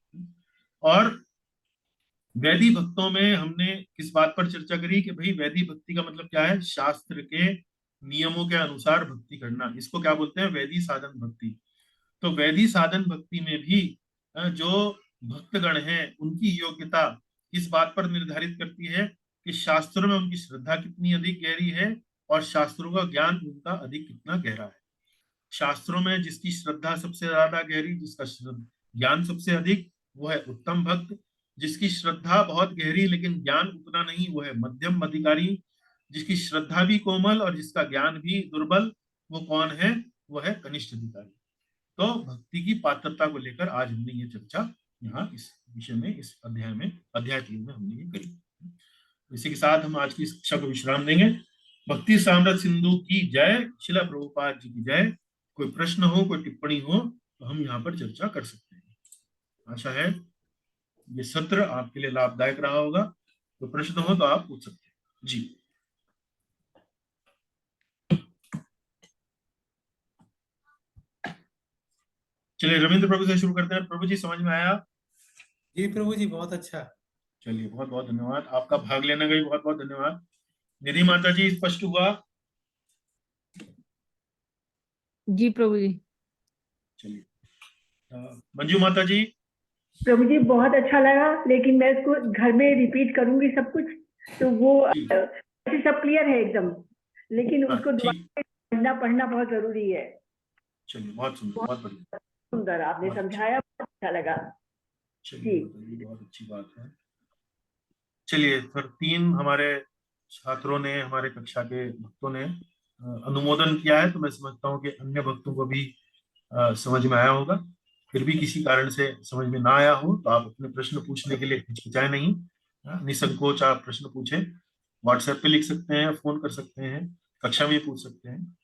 और वैधि भक्तों में हमने किस बात पर चर्चा करी कि भाई वैधि भक्ति का मतलब क्या है? शास्त्र के नियमों के अनुसार भक्ति करना, इसको क्या बोलते हैं? वैधि साधन भक्ति। तो वैधि साधन भक्ति में भी जो भक्तगण हैं उनकी योग्यता किस बात पर निर्धारित करती है कि शास्त्रों में उनकी श्रद्धा कितनी अधिक गहरी है और शास्त्रों का ज्ञान उनका अधिक कितना गहरा है। शास्त्रों में जिसकी श्रद्धा सबसे ज्यादा गहरी, जिसका ज्ञान सबसे अधिक, वो है उत्तम भक्त। जिसकी श्रद्धा बहुत गहरी लेकिन ज्ञान उतना नहीं, वो है मध्यम अधिकारी। जिसकी श्रद्धा भी कोमल और जिसका ज्ञान भी दुर्बल, वो कौन है? वो है कनिष्ठ अधिकारी। तो भक्ति की पात्रता को लेकर आज हमने ये चर्चा यहाँ इस विषय में, इस अध्याय में, अध्याय 3 में हमने ये करी। इसी के साथ हम आज की इस कक्षा को विश्राम देंगे। भक्ति साम्राज्य सिंधु की जय, शिला प्रभुपाद जी की जय। कोई प्रश्न हो, कोई टिप्पणी हो तो हम यहाँ पर चर्चा कर सकते हैं। आशा है ये सत्र आपके लिए लाभदायक रहा होगा। तो प्रश्न हो तो आप पूछ सकते हैं जी। चलिए रविंद्र प्रभु से शुरू करते हैं। प्रभु जी समझ में आया? जी प्रभु जी, बहुत अच्छा। चलिए बहुत बहुत धन्यवाद, आपका भाग लेने का भी बहुत बहुत धन्यवाद। निधि माता जी स्पष्ट हुआ? जी प्रभु जी। चलिए मंजू माता जी? प्रभु जी बहुत अच्छा लगा, लेकिन मैं इसको घर में रिपीट करूंगी सब कुछ, तो वो ऐसे सब क्लियर है एकदम, लेकिन उसको दोबारा पढ़ना बहुत जरूरी है। चलिए बहुत सुंदर, बहुत बढ़िया, सुंदर आपने समझाया, बहुत अच्छा लगा। चलिए बहुत अच्छी बात है। चलिए फिर 3 हमारे छात्रों ने, हमारे कक्षा के भक्तों ने अनुमोदन किया है, तो मैं समझता हूँ कि अन्य भक्तों को भी समझ में आया होगा। फिर भी किसी कारण से समझ में ना आया हो तो आप अपने प्रश्न पूछने के लिए हिचकिचाए नहीं, निसंकोच आप प्रश्न पूछें। व्हाट्सएप पे लिख सकते हैं, फोन कर सकते हैं, कक्षा में पूछ सकते हैं।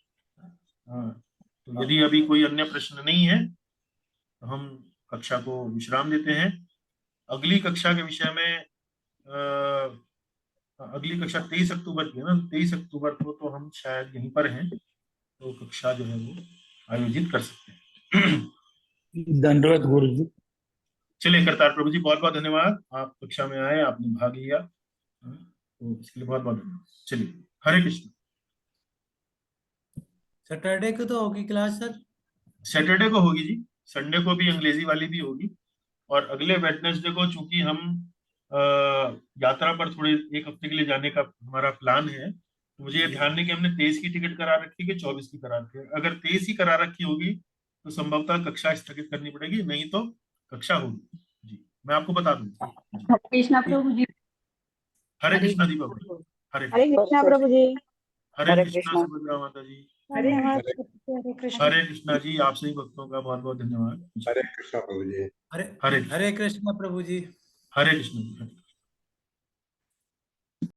तो यदि अभी कोई अन्य प्रश्न नहीं है तो हम कक्षा को विश्राम देते हैं। अगली कक्षा के विषय में अगली कक्षा 23 अक्टूबर की है ना, 23 अक्टूबर को तो हम शायद यहीं पर हैं, तो कक्षा जो है वो आयोजित कर सकते हैं। धन्यवाद गुरु जी। चलिए करतार प्रभु जी बहुत बहुत धन्यवाद, आप कक्षा में आए, आपने भाग लिया, तो इसके लिए बहुत बहुत धन्यवाद। चलिए हरे कृष्ण। सैटरडे को तो होगी क्लास सर? सैटरडे को होगी जी, संडे को भी अंग्रेजी वाली भी होगी, और अगले वेडनेसडे को चूंकि हम यात्रा पर थोड़े 1 हफ्ते के लिए जाने का हमारा प्लान है, तो मुझे ये ध्यान नहीं कि हमने 23 की टिकट करा रखी है कि 24 की करा रखी है। अगर 23 ही करा रखी होगी तो संभवतः कक्षा स्थगित करनी पड़ेगी, नहीं तो कक्षा होगी जी, मैं आपको बता दूंगा। हरे कृष्णा प्रभु जी। हरे कृष्णा जी बाबा। हरे कृष्णा प्रभु जी। हरे कृष्णा सुभद्रा माता जी। हरे कृष्णा। हरे कृष्णा जी, आप सभी भक्तों का बहुत बहुत धन्यवाद। हरे कृष्णा प्रभु जी। हरे कृष्णा प्रभु जी। हरे कृष्ण जी।